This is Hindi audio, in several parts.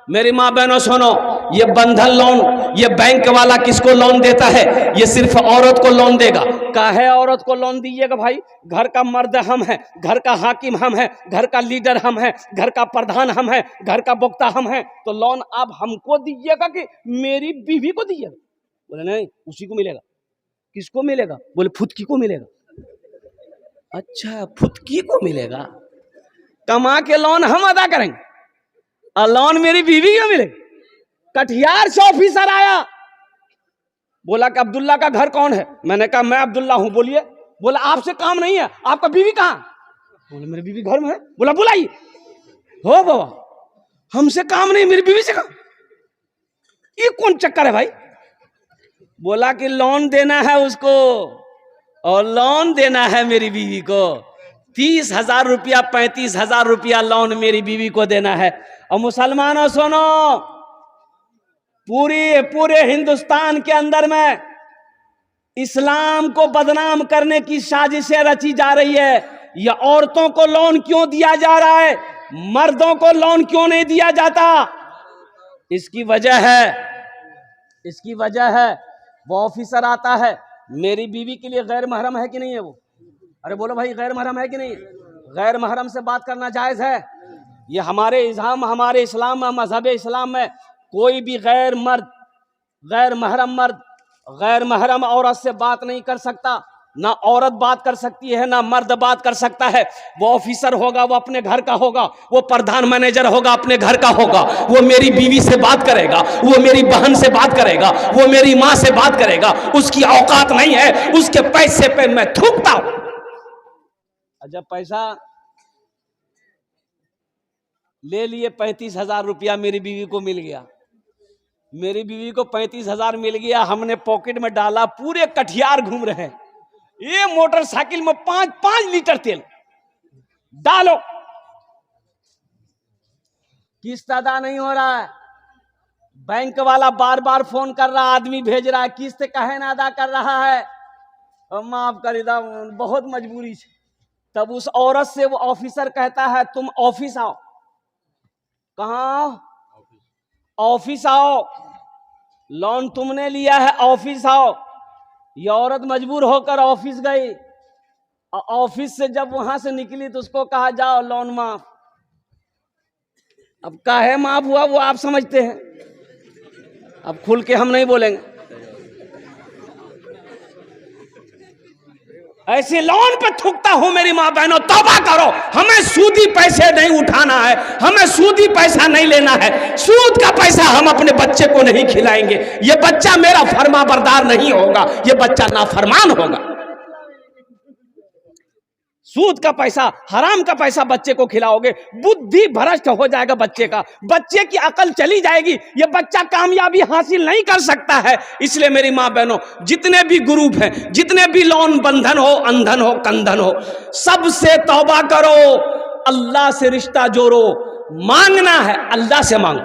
मेरी माँ बहनों सुनो, ये बंधन लोन, ये बैंक वाला किसको लोन देता है? ये सिर्फ औरत को लोन देगा। काहे औरत को लोन दीजिएगा भाई? घर का मर्द हम हैं, घर का हाकिम हम हैं, घर का लीडर हम हैं, घर का प्रधान हम हैं, घर का वक्ता हम हैं, तो लोन आप हमको दीजिएगा कि मेरी बीवी को दीजिएगा? बोले नहीं, उसी को मिलेगा। किसको मिलेगा? बोले फुदकी को मिलेगा। अच्छा, फुदकी को मिलेगा। कमा के लोन हम अदा करेंगे और लोन मेरी बीवी को मिलेगा। कटिहार से ऑफिसर आया, बोला कि अब्दुल्ला का घर कौन है? मैंने कहा मैं अब्दुल्ला हूं। बोलिए। बोला आपसे काम नहीं है, आपका बीवी कहां? बोले मेरी बीवी घर में है। बोला बुलाइए। हो बाबा, हमसे काम नहीं, मेरी बीवी से काम। ये कौन चक्कर है भाई? बोला कि लोन देना है उसको, और लोन देना है मेरी बीवी को। 30,000 रुपया 35,000 रुपया लोन मेरी बीवी को देना है। और मुसलमानों सुनो, पूरे हिंदुस्तान के अंदर में इस्लाम को बदनाम करने की साजिशें रची जा रही है। यह औरतों को लोन क्यों दिया जा रहा है, मर्दों को लोन क्यों नहीं दिया जाता? इसकी वजह है वो ऑफिसर आता है, मेरी बीवी के लिए गैर महरम है कि नहीं है वो? अरे बोलो भाई, गैर महरम है कि नहीं? गैर महरम से बात करना जायज है? ये हमारे इस्लाम में, मजहब इस्लाम में कोई भी गैर महरम औरत से बात नहीं कर सकता। ना औरत बात कर सकती है, ना मर्द बात कर सकता है। वो ऑफिसर होगा, वो अपने घर का होगा, वो प्रधान मैनेजर होगा, अपने घर का होगा। वो मेरी बीवी से बात करेगा, वो मेरी बहन से बात करेगा, वो मेरी माँ से बात करेगा। उसकी औकात नहीं है, उसके पैसे पे मैं थूकता हूं। जब पैसा ले लिए 35,000 रुपया मेरी बीवी को मिल गया। मेरी बीवी को 35,000 मिल गया, हमने पॉकेट में डाला, पूरे कटिहार घूम रहे हैं। ये मोटरसाइकिल में 5-5 लीटर तेल डालो, किस्त अदा नहीं हो रहा है। बैंक वाला बार बार फोन कर रहा, आदमी भेज रहा है, किस्त काहे ना अदा कर रहा है? माफ कर दो, बहुत मजबूरी है। तब उस औरत से वो ऑफिसर कहता है तुम ऑफिस आओ। कहां? ऑफिस आओ, लोन तुमने लिया है, ऑफिस आओ। ये औरत मजबूर होकर ऑफिस गई, और ऑफिस से जब वहां से निकली तो उसको कहा जाओ लोन माफ। अब काहे माफ हुआ वो आप समझते हैं, अब खुल के हम नहीं बोलेंगे। ऐसे लोन पे थूकता हूं मेरी माँ बहनों, तौबा करो। हमें सूदी पैसे नहीं उठाना है, हमें सूदी पैसा नहीं लेना है। सूद का पैसा हम अपने बच्चे को नहीं खिलाएंगे। ये बच्चा मेरा फरमाबरदार नहीं होगा, ये बच्चा नाफरमान होगा। सूद का पैसा, हराम का पैसा बच्चे को खिलाओगे, बुद्धि भ्रष्ट हो जाएगा बच्चे का, बच्चे की अकल चली जाएगी, ये बच्चा कामयाबी हासिल नहीं कर सकता है। इसलिए मेरी माँ बहनों, जितने भी ग्रुप हैं, जितने भी लोन, बंधन हो, अंधन हो, कंधन हो, सबसे तौबा करो, अल्लाह से रिश्ता जोड़ो। मांगना है अल्लाह से मांगो।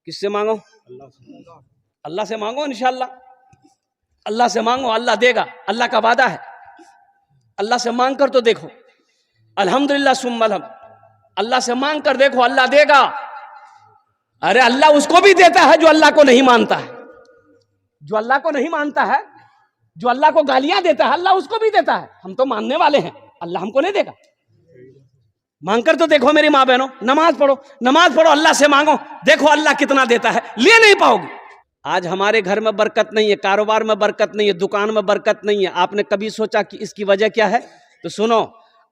किससे मांगो? अल्लाह से मांगो। इंशाअल्लाह अल्लाह से मांगो, अल्लाह देगा, अल्लाह का वादा है। अल्लाह से मांग कर तो देखो, अल्हम्दुलिल्लाह सुम्मा अल्हम्द। अल्लाह से मांग कर देखो, अल्लाह देगा। अरे अल्लाह उसको भी देता है जो अल्लाह को नहीं मानता है, जो अल्लाह को नहीं मानता है, जो अल्लाह को गालियां देता है, अल्लाह उसको भी देता है। हम तो मानने वाले हैं, अल्लाह हमको नहीं देगा। मांग कर तो देखो मेरी माँ बहनों, नमाज पढ़ो, अल्लाह से मांगो, देखो अल्लाह कितना देता है। ले नहीं पाओगे। आज हमारे घर में बरकत नहीं है, कारोबार में बरकत नहीं है, दुकान में बरकत नहीं है। आपने कभी सोचा कि इसकी वजह क्या है? तो सुनो,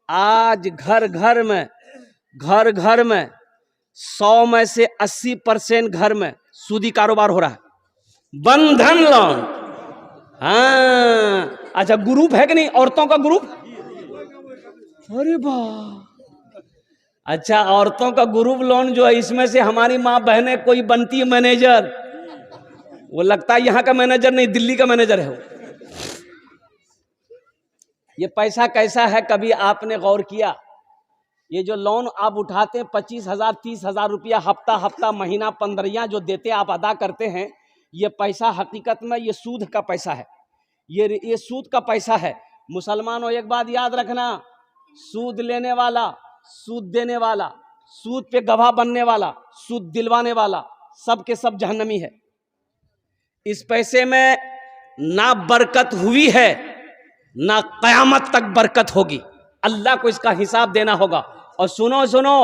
आज घर घर में 100 में से 80% घर में सूदी कारोबार हो रहा है, बंधन लोन। हाँ, अच्छा ग्रुप है कि नहीं, औरतों का ग्रुप? अरे वाह, अच्छा औरतों का ग्रुप लोन जो है, इसमें से हमारी माँ बहनें कोई बनती है मैनेजर। वो लगता है यहां का मैनेजर नहीं, दिल्ली का मैनेजर है वो। ये पैसा कैसा है, कभी आपने गौर किया? ये जो लोन आप उठाते हैं 25,000 30,000 रुपया हफ्ता महीना 15 जो देते आप अदा करते हैं, ये पैसा हकीकत में ये सूद का पैसा है। ये सूद का पैसा है। मुसलमानों एक बात याद रखना, सूद लेने वाला, सूद देने वाला, सूद पे गवाह बनने वाला, सूद दिलवाने वाला, सब के सब जहन्नमी है। इस पैसे में ना बरकत हुई है, ना कयामत तक बरकत होगी। अल्लाह को इसका हिसाब देना होगा। और सुनो सुनो,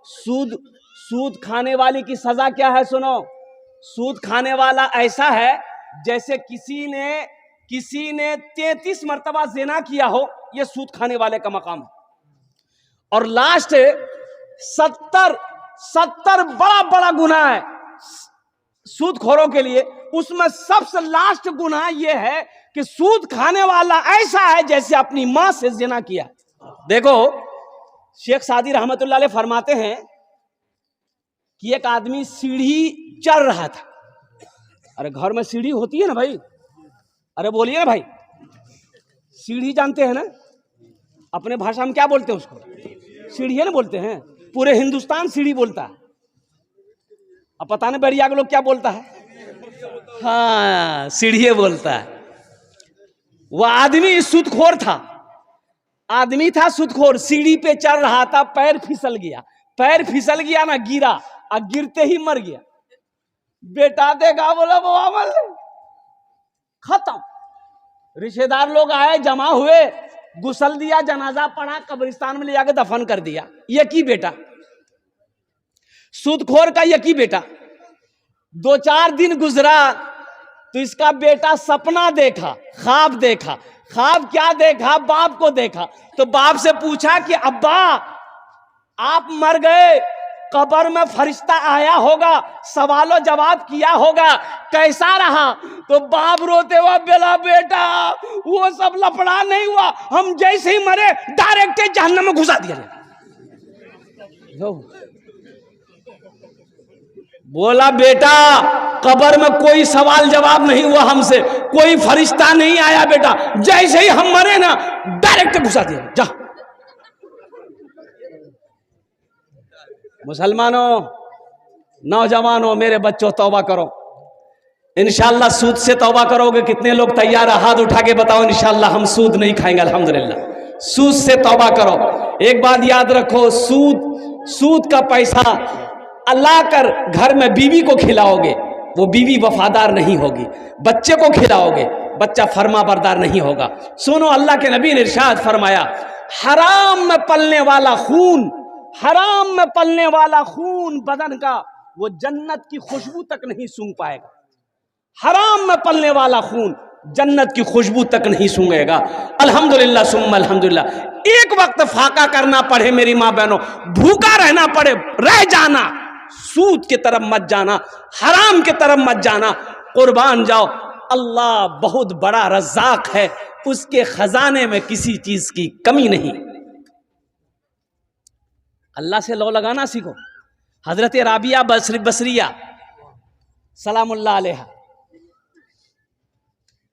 सूद खाने वाले की सजा क्या है? सुनो, सूद खाने वाला ऐसा है जैसे किसी ने 33 मर्तबा ज़िना किया हो, यह सूद खाने वाले का मकाम है। और लास्ट 70 बड़ा बड़ा गुनाह है सूदखोरों के लिए। उसमें सबसे लास्ट गुनाह यह है कि सूद खाने वाला ऐसा है जैसे अपनी मां से ज़िना किया। देखो, शेख सादी रहमतुल्लाह अलैह फरमाते हैं कि एक आदमी सीढ़ी चढ़ रहा था। अरे घर में सीढ़ी होती है ना भाई, अरे बोलिए ना भाई, सीढ़ी जानते हैं ना? अपने भाषा में क्या बोलते हैं उसको? सीढ़ी है ना बोलते हैं। पूरे हिंदुस्तान सीढ़ी बोलता है। अब पता नहीं बैरिया के लोग क्या बोलता है। हाँ, सीढ़ी बोलता है। वह आदमी सूदखोर था, सूदखोर। सीढ़ी पे चढ़ रहा था, पैर फिसल गया ना, गिरा और गिरते ही मर गया। बेटा देखा, बोला वो अमल खत्म। रिश्तेदार लोग आए, जमा हुए, गुसल दिया, जनाजा पढ़ा, कब्रिस्तान में ले जाकर दफन कर दिया। यकी बेटा, सूदखोर का यकी बेटा। 2-4 दिन गुजरा तो इसका बेटा सपना देखा, ख्वाब देखा। ख्वाब क्या देखा? बाप को देखा। तो बाप से पूछा कि अब्बा, आप मर गए, कब्र में फरिश्ता आया होगा, सवालो जवाब किया होगा, कैसा रहा? तो बाप रोते हुआ बोला, बेटा वो सब लफड़ा नहीं हुआ, हम जैसे ही मरे डायरेक्ट जहन्नम में घुसा दिया। बोला, बेटा कब्र में कोई सवाल जवाब नहीं हुआ हमसे, कोई फरिश्ता नहीं आया बेटा, जैसे ही हम मरे ना डायरेक्ट घुसा दिया। जा मुसलमानों, नौजवानों, मेरे बच्चों, तौबा करो। इंशाअल्लाह सूद से तौबा करोगे। कितने लोग तैयार है? हाथ उठा के बताओ, इंशाअल्लाह हम सूद नहीं खाएंगे। अल्हम्दुलिल्लाह, सूद से तौबा करो। एक बात याद रखो, सूद का पैसा अल्लाह कर घर में बीवी को खिलाओगे, वो बीवी वफादार नहीं होगी। बच्चे को खिलाओगे, बच्चा फर्मा बरदार नहीं होगा। सुनो, अल्लाह के नबी ने इरशाद फरमाया, हराम में पलने वाला खून बदन का वो जन्नत की खुशबू तक नहीं सूंघ पाएगा। हराम में पलने वाला खून जन्नत की खुशबू तक नहीं सूंघेगा। अल्हम्दुलिल्लाह सुम्मा अल्हम्दुलिल्लाह। एक वक्त फाका करना पड़े मेरी माँ बहनों, भूखा रहना पड़े, रह जाना, सूद की तरफ मत जाना, हराम की तरफ मत जाना, कुर्बान जाओ। अल्लाह बहुत बड़ा रज़्ज़ाक है, उसके खजाने में किसी चीज की कमी नहीं। अल्लाह से लौ लगाना सीखो। हजरत राबिया बसरिया सलामुल्लाह अलैहा,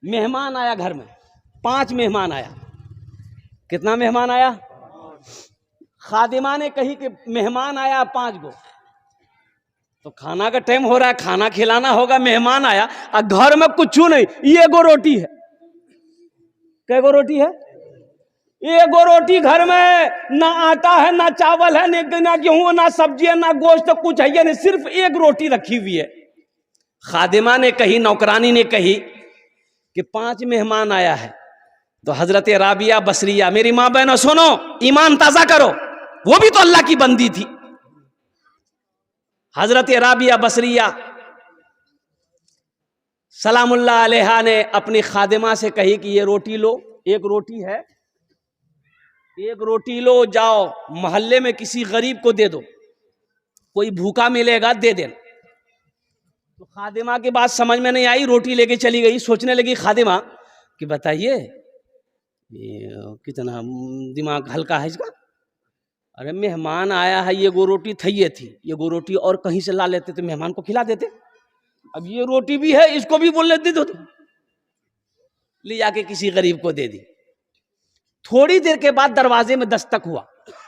मेहमान आया घर में, 5 मेहमान आया। कितना मेहमान आया? खादिमा ने कही कि मेहमान आया 5 गो, तो खाना का टाइम हो रहा है, खाना खिलाना होगा। मेहमान आया और घर में कुछ नहीं, ये गो रोटी है। कै गो रोटी है? एक गो रोटी घर में, ना आटा है, ना चावल है, ना गेहूं, ना सब्जी है, ना गोश्त, कुछ है नहीं, सिर्फ एक रोटी रखी हुई है। खादिमा ने कही, नौकरानी ने कही कि 5 मेहमान आया है। तो हजरत राबिया बसरिया, मेरी माँ बहनों सुनो, ईमान ताजा करो, वो भी तो अल्लाह की बंदी थी। हजरत राबिया बसरिया सलामुल्लाह अलैहा ने अपनी खादिमा से कही कि ये रोटी लो, एक रोटी है, एक रोटी लो, जाओ मोहल्ले में किसी गरीब को दे दो, कोई भूखा मिलेगा दे देना। तो खादिमा की बात समझ में नहीं आई, रोटी लेके चली गई। सोचने लगी खादिमा कि बताइए कितना दिमाग हल्का है इसका। अरे मेहमान आया है, ये गो रोटी थी, ये गो रोटी और कहीं से ला लेते तो मेहमान को खिला देते। अब ये रोटी भी है, इसको भी बोल लेते तो ले जाके किसी गरीब को दे दी। थोड़ी देर के बाद दरवाजे में दस्तक हुआ,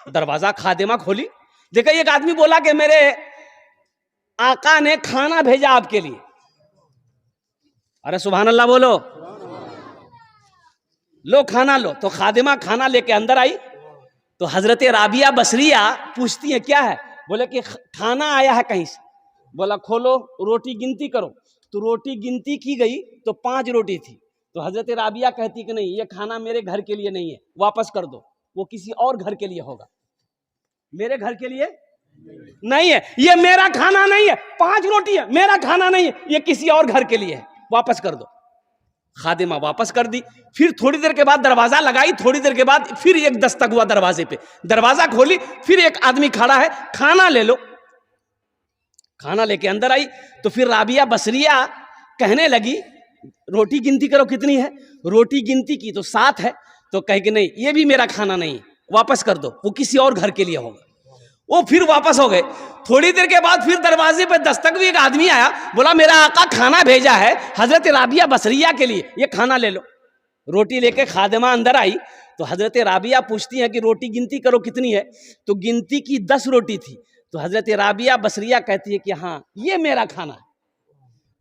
दरवाजा खादिमा खोली, देखा एक आदमी बोला कि मेरे आका ने खाना भेजा आपके लिए। अरे सुभान अल्लाह बोलो, लो खाना लो। तो खादिमा खाना लेके अंदर आई तो हजरत राबिया बसरिया पूछती है क्या है? बोले कि खाना आया है कहीं से। बोला खोलो रोटी गिनती करो, तो रोटी गिनती की गई तो 5 रोटी थी। तो हजरत राबिया कहती कि नहीं, ये खाना मेरे घर के लिए नहीं है, वापस कर दो, वो किसी और घर के लिए होगा, मेरे घर के लिए नहीं है, ये मेरा खाना नहीं है, 5 रोटी है, मेरा खाना नहीं है, ये किसी और घर के लिए है, वापस कर दो। खादिमा वापस कर दी। फिर थोड़ी देर के बाद दरवाजा लगाई, थोड़ी देर के बाद फिर एक दस्तक हुआ दरवाजे पे, दरवाजा खोली, फिर एक आदमी खड़ा है, खाना ले लो। खाना लेके अंदर आई तो फिर राबिया बसरिया कहने लगी रोटी गिनती करो कितनी है। रोटी गिनती की तो 7 है, तो कहे कि नहीं ये भी मेरा खाना नहीं है, वापस कर दो, वो किसी और घर के लिए होगा। वो फिर वापस हो गए। थोड़ी देर के बाद फिर दरवाजे पे दस्तक भी एक आदमी आया, बोला मेरा आका खाना भेजा है हजरत राबिया बसरिया के लिए, ये खाना ले लो। रोटी लेके खादिमा अंदर आई तो हजरत राबिया पूछती है कि रोटी गिनती करो कितनी है। तो गिनती की 10 रोटी थी। तो हजरत राबिया बसरिया कहती है कि हाँ ये मेरा खाना है,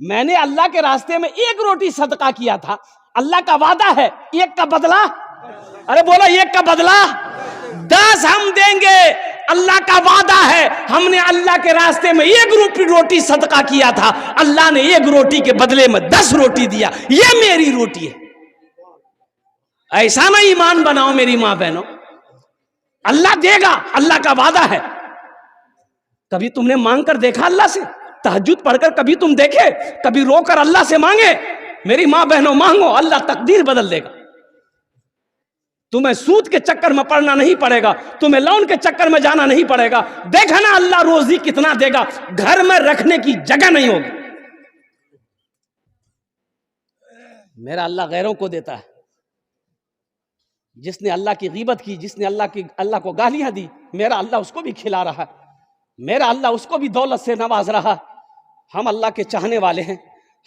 मैंने अल्लाह के रास्ते में 1 रोटी सदका किया था, अल्लाह का वादा है 1 का बदला, अरे बोला 1 का बदला 10 हम देंगे, अल्लाह का वादा है। हमने अल्लाह के रास्ते में 1 रोटी सदका किया था, अल्लाह ने 1 रोटी के बदले में 10 रोटी दिया, ये मेरी रोटी है। ऐसा ना ईमान बनाओ मेरी मां बहनों, अल्लाह देगा, अल्लाह का वादा है। कभी तुमने मांग कर देखा अल्लाह से? तहज्जुद पढ़कर कभी तुम देखे? कभी रोकर अल्लाह से मांगे? मेरी मां बहनों मांगो, अल्लाह तकदीर बदल देगा। तुम्हें सूद के चक्कर में पड़ना नहीं पड़ेगा, तुम्हें लोन के चक्कर में जाना नहीं पड़ेगा। देखा ना अल्लाह रोजी कितना देगा, घर में रखने की जगह नहीं होगी। मेरा अल्लाह गैरों को देता है। जिसने अल्लाह की गीबत की, जिसने अल्लाह को गालियां दी, मेरा अल्लाह उसको भी खिला रहा है, मेरा अल्लाह उसको भी दौलत से नवाज रहा। हम अल्लाह के चाहने वाले हैं,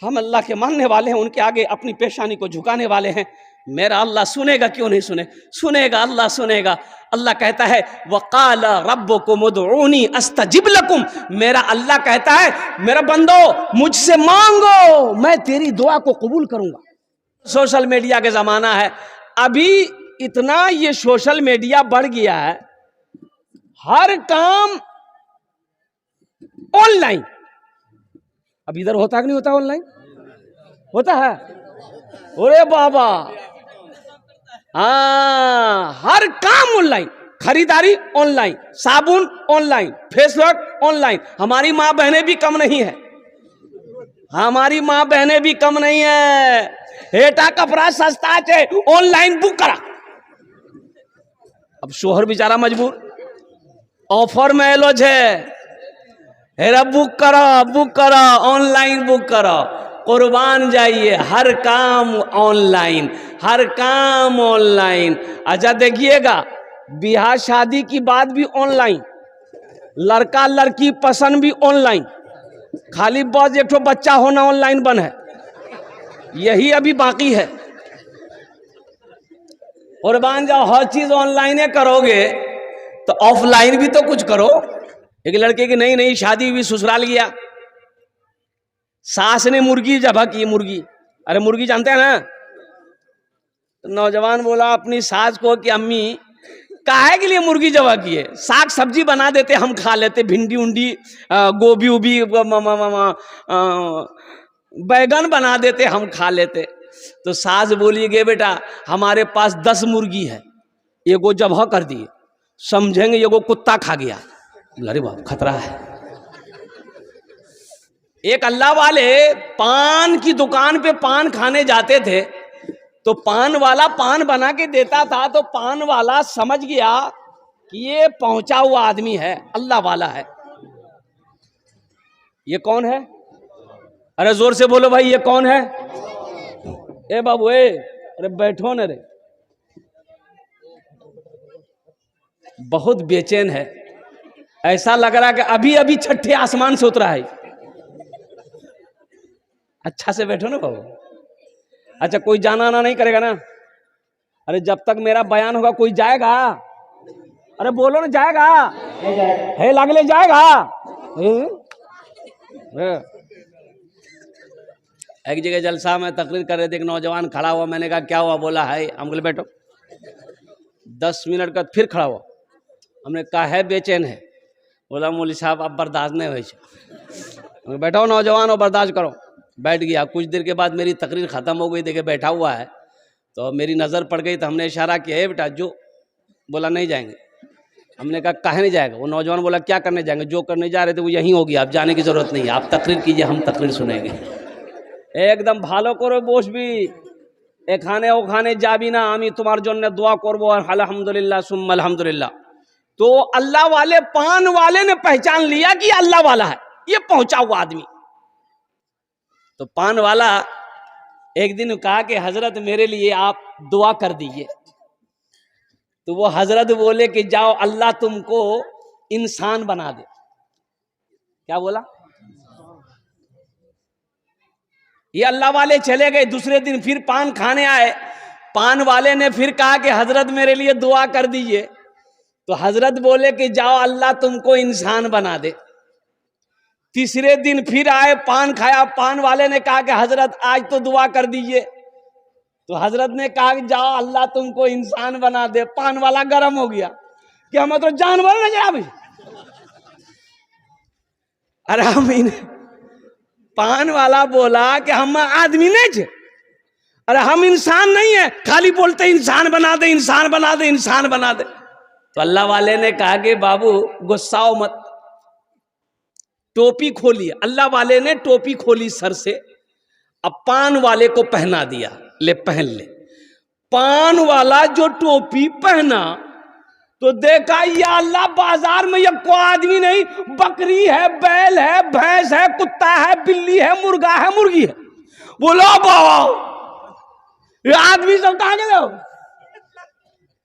हम अल्लाह के मानने वाले हैं, उनके आगे अपनी पेशानी को झुकाने वाले हैं। मेरा अल्लाह सुनेगा, क्यों नहीं सुनेगा, अल्लाह सुनेगा। अल्लाह कहता है वक़ाल रब्बुकुम उदऊनी अस्तजिब लकुम, मेरा अल्लाह कहता है मेरा बंदो मुझसे मांगो, मैं तेरी दुआ को कबूल करूंगा। सोशल मीडिया के जमाना है, अभी इतना ये सोशल मीडिया बढ़ गया है, हर काम ऑनलाइन। अब इधर होता कि नहीं होता? ऑनलाइन होता है। अरे बाबा, हाँ, हर काम ऑनलाइन, खरीदारी ऑनलाइन, साबुन ऑनलाइन, फेस वॉश ऑनलाइन। हमारी माँ बहनें भी कम नहीं है, हमारी माँ बहनें भी कम नहीं है। हेटा कपड़ा सस्ता है, ऑनलाइन बुक करा। अब शोहर बेचारा मजबूर, ऑफर में एलो है, हेरा बुक करो, ऑनलाइन बुक करो, कुर्बान जाइए। हर काम ऑनलाइन, हर काम ऑनलाइन। अच्छा देखिएगा, ब्याह शादी की बात भी ऑनलाइन, लड़का लड़की पसंद भी ऑनलाइन, खाली बस एक ठो बच्चा होना ऑनलाइन बन है, यही अभी बाकी है। कुर्बान जाओ, हर चीज ऑनलाइन करोगे तो ऑफलाइन भी तो कुछ करो। एक लड़के की नई शादी हुई, ससुराल गया, सास ने मुर्गी जबा की, मुर्गी, अरे मुर्गी जानते हैं ना? तो नौजवान बोला अपनी सास को कि अम्मी काहे के लिए मुर्गी जबा की है? साग सब्जी बना देते, हम खा लेते, भिंडी उंडी गोभी उभी बैगन बना देते, हम खा लेते। तो सास बोली गे बेटा हमारे पास 10 मुर्गी है, एगो जबह कर दिए, समझेंगे एगो कुत्ता खा गया। अरे बाप, खतरा है। एक अल्लाह वाले पान की दुकान पे पान खाने जाते थे, तो पान वाला पान बना के देता था, तो पान वाला समझ गया कि ये पहुंचा हुआ आदमी है, अल्लाह वाला है। ये कौन है? अरे जोर से बोलो भाई, ये कौन है? ए बाबू, अरे बैठो न रे, बहुत बेचैन है, ऐसा लग रहा है कि अभी अभी छठे आसमान से उतरा है। अच्छा से बैठो ना बाबू। अच्छा, कोई जाना आना नहीं करेगा ना? अरे जब तक मेरा बयान होगा कोई जाएगा? अरे बोलो ना, जाएगा? है लागले जाएगा? एक जगह जलसा में तकरीर कर रहे थे, एक नौजवान खड़ा हुआ, मैंने कहा क्या हुआ? बोला है, हम बोले बैठो। 10 मिनट का फिर खड़ा हुआ, हमने कहा है बेचैन है? बोला मौलवी साहब अब बर्दाश्त नहीं हो, बैठाओ नौजवान हो बर्दाश्त करो। बैठ गया। कुछ देर के बाद मेरी तकरीर ख़त्म हो गई, देखे बैठा हुआ है तो मेरी नज़र पड़ गई, तो हमने इशारा किया है बेटा जो। बोला नहीं जाएंगे। हमने कहा काहे नहीं जाएगा? वो नौजवान बोला क्या करने जाएंगे, जो करने जा रहे थे वो यहीं होगी, आप जाने की ज़रूरत नहीं है, आप तकरीर कीजिए, हम तकरीर सुनेंगे। एकदम भालो करो বসবি, এখানে ওখানে যাবি না, আমি তোমার জন্য দোয়া করব আর আলহামদুলিল্লাহ সুম্মা अल्हम्दुलिल्लाह। तो अल्लाह वाले पान वाले ने पहचान लिया कि अल्लाह वाला है, ये पहुंचा हुआ आदमी। तो पान वाला एक दिन कहा कि हजरत मेरे लिए आप दुआ कर दीजिए। तो वो हजरत बोले कि जाओ अल्लाह तुमको इंसान बना दे। क्या बोला? ये अल्लाह वाले चले गए। दूसरे दिन फिर पान खाने आए। पान वाले ने फिर कहा कि हजरत मेरे लिए दुआ कर दीजिए। तो हजरत बोले कि जाओ अल्लाह तुमको इंसान बना दे। तीसरे दिन फिर आए, पान खाया। पान वाले ने कहा कि हजरत आज तो दुआ कर दीजिए। तो हजरत ने कहा कि जाओ अल्लाह तुमको इंसान बना दे। पान वाला गर्म हो गया कि हम तो जानवर नजर आ भाई। अरे हम पान वाला बोला कि हम आदमी नहीं थे, अरे हम इंसान नहीं है, खाली बोलते इंसान बना दे, इंसान बना दे, इंसान बना दे। तो अल्लाह वाले ने कहा कि बाबू गुस्साओ मत, टोपी खोली। अल्लाह वाले ने टोपी खोली सर से, अब पान वाले को पहना दिया, ले पहन ले। पान वाला जो टोपी पहना तो देखा या अल्लाह बाजार में ये कोई आदमी नहीं, बकरी है, बैल है, भैंस है, कुत्ता है, बिल्ली है, मुर्गा है, मुर्गी है। बोलो बाबा ये आदमी सब कहां गए?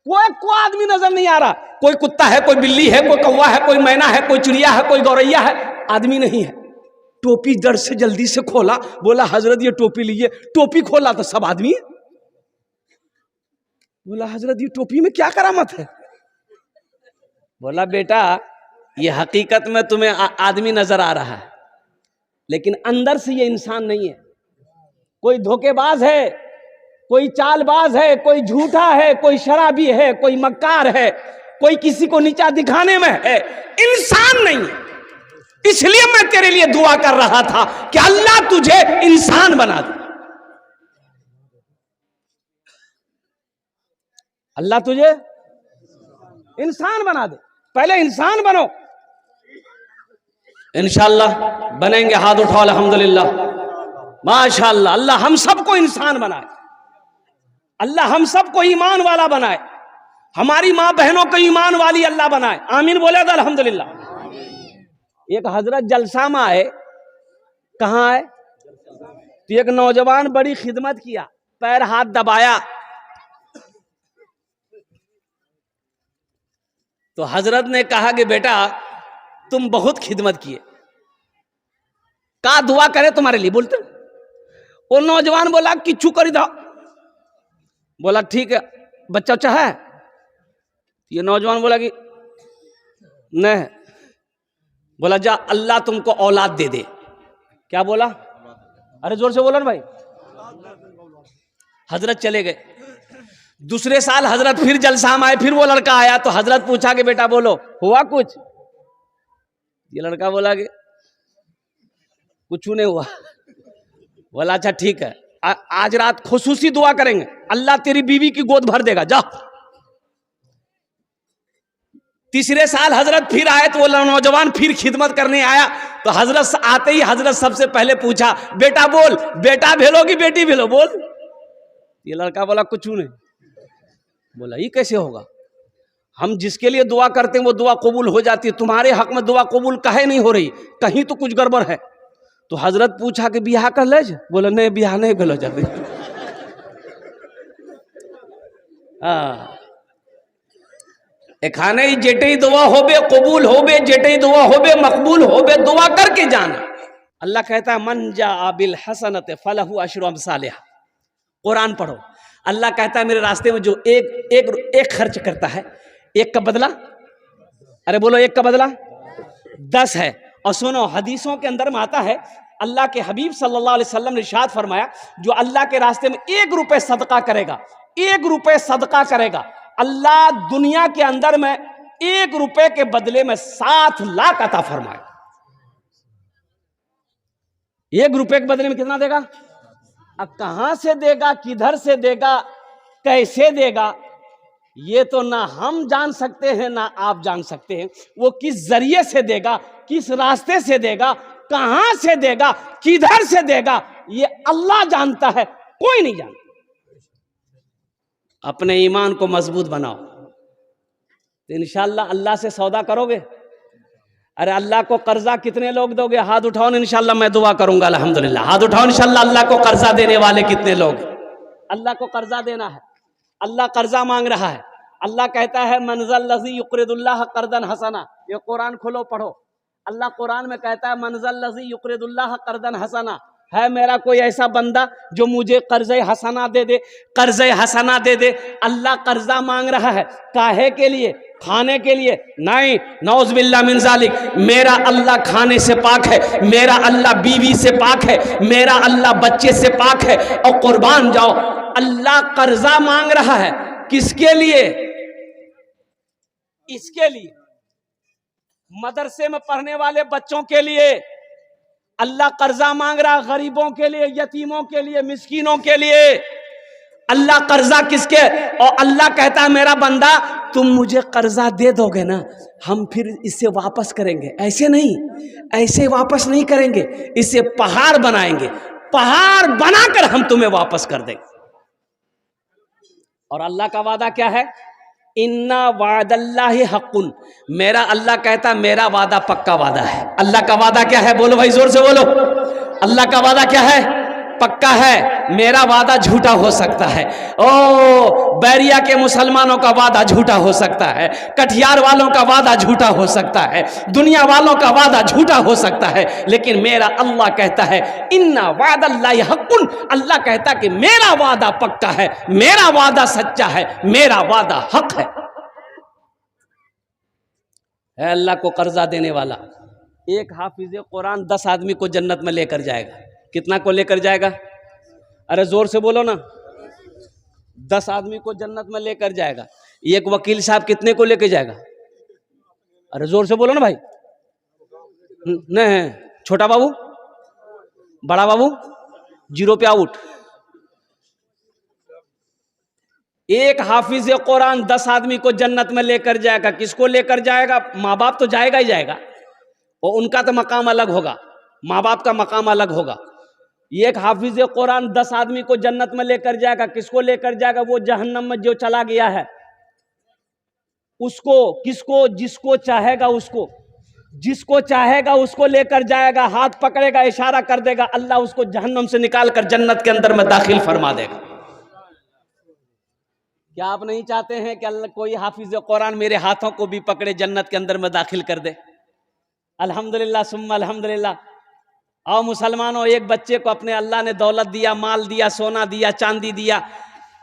कोई आदमी नजर नहीं आ रहा। कोई कुत्ता है, कोई बिल्ली है, कोई कौवा है, कोई मैना है, कोई चिड़िया है, कोई गौरैया है, आदमी नहीं है। टोपी दर से जल्दी से खोला, बोला हजरत ये टोपी लीजिए। टोपी खोला तो सब आदमी है। बोला हजरत ये टोपी में क्या करामत है? बोला बेटा ये हकीकत में तुम्हें आदमी नजर आ रहा है, लेकिन अंदर से ये इंसान नहीं है। कोई धोखेबाज है, कोई चालबाज है, कोई झूठा है, कोई शराबी है, कोई मक्कार है, कोई किसी को नीचा दिखाने में है, इंसान नहीं है। इसलिए मैं तेरे लिए दुआ कर रहा था कि अल्लाह तुझे इंसान बना दे। अल्लाह तुझे इंसान बना दे। पहले इंसान बनो, इंशाअल्लाह बनेंगे। हाथ उठाओ अल्हम्दुलिल्लाह, माशाअल्लाह। अल्लाह हम सबको इंसान बनाए, अल्लाह हम सबको ईमान वाला बनाए, हमारी माँ बहनों को ईमान वाली अल्लाह बनाए। आमीन बोले तो अल्हम्दुलिल्लाह। एक हजरत जलसा में आए। कहाँ आए? तो एक नौजवान बड़ी खिदमत किया, पैर हाथ दबाया। तो हजरत ने कहा कि बेटा तुम बहुत खिदमत किए, का दुआ करे तुम्हारे लिए? बोलते वो नौजवान बोला किच्छु करी दो। बोला ठीक है, बच्चा उच्चा है? ये नौजवान बोला कि नहीं। बोला जा अल्लाह तुमको औलाद दे दे। क्या बोला? अरे जोर से बोलो ना भाई। हजरत चले गए। दूसरे साल हजरत फिर जलसा में आए, फिर वो लड़का आया। तो हजरत पूछा कि बेटा बोलो हुआ कुछ? ये लड़का बोला कि कुछ नहीं हुआ। बोला अच्छा ठीक है, आज रात खुसूसी दुआ करेंगे, अल्लाह तेरी बीवी की गोद भर देगा, जा। तीसरे साल हजरत फिर आए तो वो नौजवान फिर खिदमत करने आया। तो हजरत आते ही हजरत सबसे पहले पूछा बेटा बोल, बेटा भेलो कि बेटी भेलो? बोल। ये लड़का बोला कुछ नहीं। बोला ये कैसे होगा? हम जिसके लिए दुआ करते हैं वो दुआ कबूल हो जाती है, तुम्हारे हक में दुआ कबूल काहे नहीं हो रही? कहीं तो कुछ गड़बड़ है। तो हजरत पूछा कि बियाह कर ले? बोला नहीं बियाह नहीं भेलो जाते। एखाने जेटे दुआ होबे कबूल होबे, जेटे दुआ होबे मकबूल होबे, दुआ करके जाना। अल्लाह कहता है मन जा बिल हसनत फलहु अशरु अमसालिहा। कुरान पढ़ो, अल्लाह कहता है मेरे रास्ते में जो एक खर्च करता है, एक का बदला, अरे बोलो एक का बदला 10 है। और सुनो हदीसों के अंदर में आता है, अल्लाह के हबीब सल्लल्लाहु अलैहि वसल्लम ने इरशाद फरमाया जो अल्लाह के रास्ते में 1 रुपए सदका करेगा, 1 रुपए सदका करेगा, अल्लाह दुनिया के अंदर में 1 रुपए के बदले में 7 लाख अता फरमाए। 1 रुपए के बदले में कितना देगा? अब कहां से देगा, किधर से देगा, कैसे देगा, ये तो ना हम जान सकते हैं ना आप जान सकते हैं। वो किस जरिए से देगा, किस रास्ते से देगा, कहां से देगा, किधर से देगा, ये अल्लाह जानता है, कोई नहीं जानता। अपने ईमान को मजबूत बनाओ तो इंशाअल्लाह अल्लाह से सौदा करोगे। अरे अल्लाह को कर्जा कितने लोग दोगे? हाथ उठाओ, इंशाअल्लाह मैं दुआ करूंगा। अल्हम्दुलिल्लाह, हाथ उठाओ। इंशाअल्लाह अल्लाह को कर्जा देने वाले कितने लोग? अल्लाह को कर्जा देना है, अल्लाह कर्जा मांग रहा है। अल्लाह कहता है मनज़ल लज़ी युक़रिदुल्लाह क़र्दन हसना। ये कुरान खोलो पढ़ो, अल्लाह कुरान में कहता है मनज़ल लज़ी युक़रिदुल्लाह क़र्दन हसना। है मेरा कोई ऐसा बंदा जो मुझे कर्ज़े हसना दे दे, कर्ज़े हसना दे दे। अल्लाह कर्जा मांग रहा है, काहे के लिए? खाने के लिए नहीं, नौज़ बिल्लाह मिन ज़ालिक। मेरा अल्लाह खाने से पाक है, मेरा अल्लाह बीवी से पाक है, मेरा अल्लाह बच्चे से पाक है। और कुर्बान जाओ, अल्लाह कर्जा मांग रहा है किसके लिए? इसके लिए, मदरसे में पढ़ने वाले बच्चों के लिए अल्लाह कर्जा मांग रहा है, गरीबों के लिए, यतीमों के लिए, मिस्कीनों के लिए। अल्लाह कर्जा किसके? और अल्लाह कहता है मेरा बंदा तुम मुझे कर्जा दे दोगे ना, हम फिर इसे वापस करेंगे। ऐसे नहीं, ऐसे वापस नहीं करेंगे, इसे पहाड़ बनाएंगे, पहाड़ बनाकर हम तुम्हें वापस कर देंगे। और अल्लाह का वादा क्या है? इन्ना वादल्लाहि हक़्क़ुन। मेरा अल्लाह कहता मेरा वादा पक्का वादा है। अल्लाह का वादा क्या है? बोलो भाई, जोर से बोलो। अल्लाह का वादा क्या है? पक्का है। मेरा वादा झूठा हो सकता है। ओ बैरिया के मुसलमानों का वादा झूठा हो सकता है, कटिहार वालों का वादा झूठा हो सकता है, दुनिया वालों का वादा झूठा हो सकता है, लेकिन मेरा अल्लाह कहता है इन्ना वादल्लाहि हक़्क़ुन। अल्लाह कहता कि मेरा वादा पक्का है, मेरा वादा सच्चा है, मेरा वादा हक है। अल्लाह को कर्जा देने वाला। एक हाफिज कुरान 10 आदमी को जन्नत में लेकर जाएगा। कितना को लेकर जाएगा? अरे जोर से बोलो ना। 10 आदमी को जन्नत में लेकर जाएगा। एक वकील साहब कितने को लेकर जाएगा? अरे जोर से बोलो ना भाई। नहीं, छोटा बाबू, बड़ा बाबू, 0 पे आउट। एक हाफिज कुरान 10 आदमी को जन्नत में लेकर जाएगा। किसको लेकर जाएगा? माँ बाप तो जाएगा ही जाएगा, और उनका तो मकाम अलग होगा, माँ बाप का मकाम अलग होगा। एक हाफिज कुरान 10 आदमी को जन्नत में लेकर जाएगा। किसको लेकर जाएगा? वो जहन्नम में जो चला गया है उसको। किसको? जिसको चाहेगा उसको, जिसको चाहेगा उसको लेकर जाएगा। हाथ पकड़ेगा, इशारा कर देगा, अल्लाह उसको जहन्नम से निकाल कर जन्नत के अंदर में दाखिल फरमा देगा। क्या आप नहीं चाहते हैं कि अल्लाह कोई हाफिज कुरान मेरे हाथों को भी पकड़े, जन्नत के अंदर में दाखिल कर दे? अल्हम्दुलिल्लाह सुम्मा अल्हम्दुलिल्लाह। आओ मुसलमानों, एक बच्चे को अपने अल्लाह ने दौलत दिया, माल दिया, सोना दिया, चांदी दिया।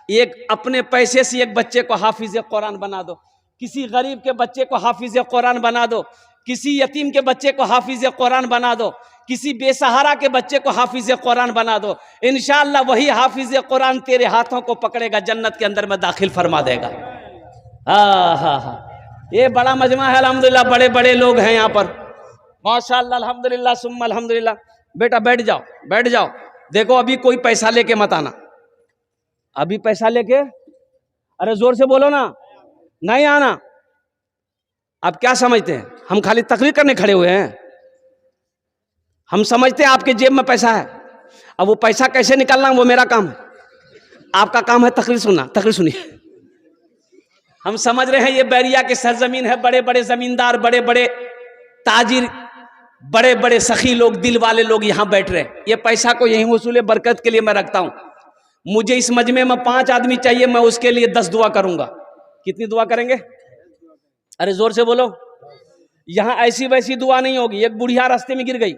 एक अपने पैसे से एक बच्चे को हाफिज कुरान बना दो, किसी गरीब के बच्चे को हाफिज कुरान बना दो, किसी यतीम के बच्चे को हाफिज कुरान बना दो, किसी बेसहारा के बच्चे को हाफिज कुरान बना दो। इंशाअल्लाह वही हाफिज कुरान तेरे हाथों को पकड़ेगा, जन्नत के अंदर में दाखिल फरमा देगा। हाँ, ये बड़ा मजमा है अल्हम्दुलिल्लाह, बड़े बड़े लोग हैं यहाँ पर माशाअल्लाह अल्हम्दुलिल्लाह सुम्मा अल्हम्दुलिल्लाह। बेटा बैठ जाओ, बैठ जाओ। देखो अभी कोई पैसा लेके मत आना, अभी पैसा लेके, अरे जोर से बोलो ना, नहीं आना। आप क्या समझते हैं हम खाली तकरीर करने खड़े हुए हैं? हम समझते हैं आपके जेब में पैसा है। अब वो पैसा कैसे निकालना वो मेरा काम है, आपका काम है तकरीर सुनना। तकरीर सुनिए। हम समझ रहे हैं ये बैरिया की सरजमीन है, बड़े बड़े जमींदार, बड़े बड़े ताजिर, बड़े बड़े सखी लोग, दिल वाले लोग यहाँ बैठ रहे हैं। ये पैसा को यहीं वसूले बरकत के लिए मैं रखता हूँ। मुझे इस मजमे में 5 आदमी चाहिए, मैं उसके लिए 10 दुआ करूंगा। कितनी दुआ करेंगे? अरे जोर से बोलो। यहाँ ऐसी वैसी दुआ नहीं होगी। एक बुढ़िया रास्ते में गिर गई,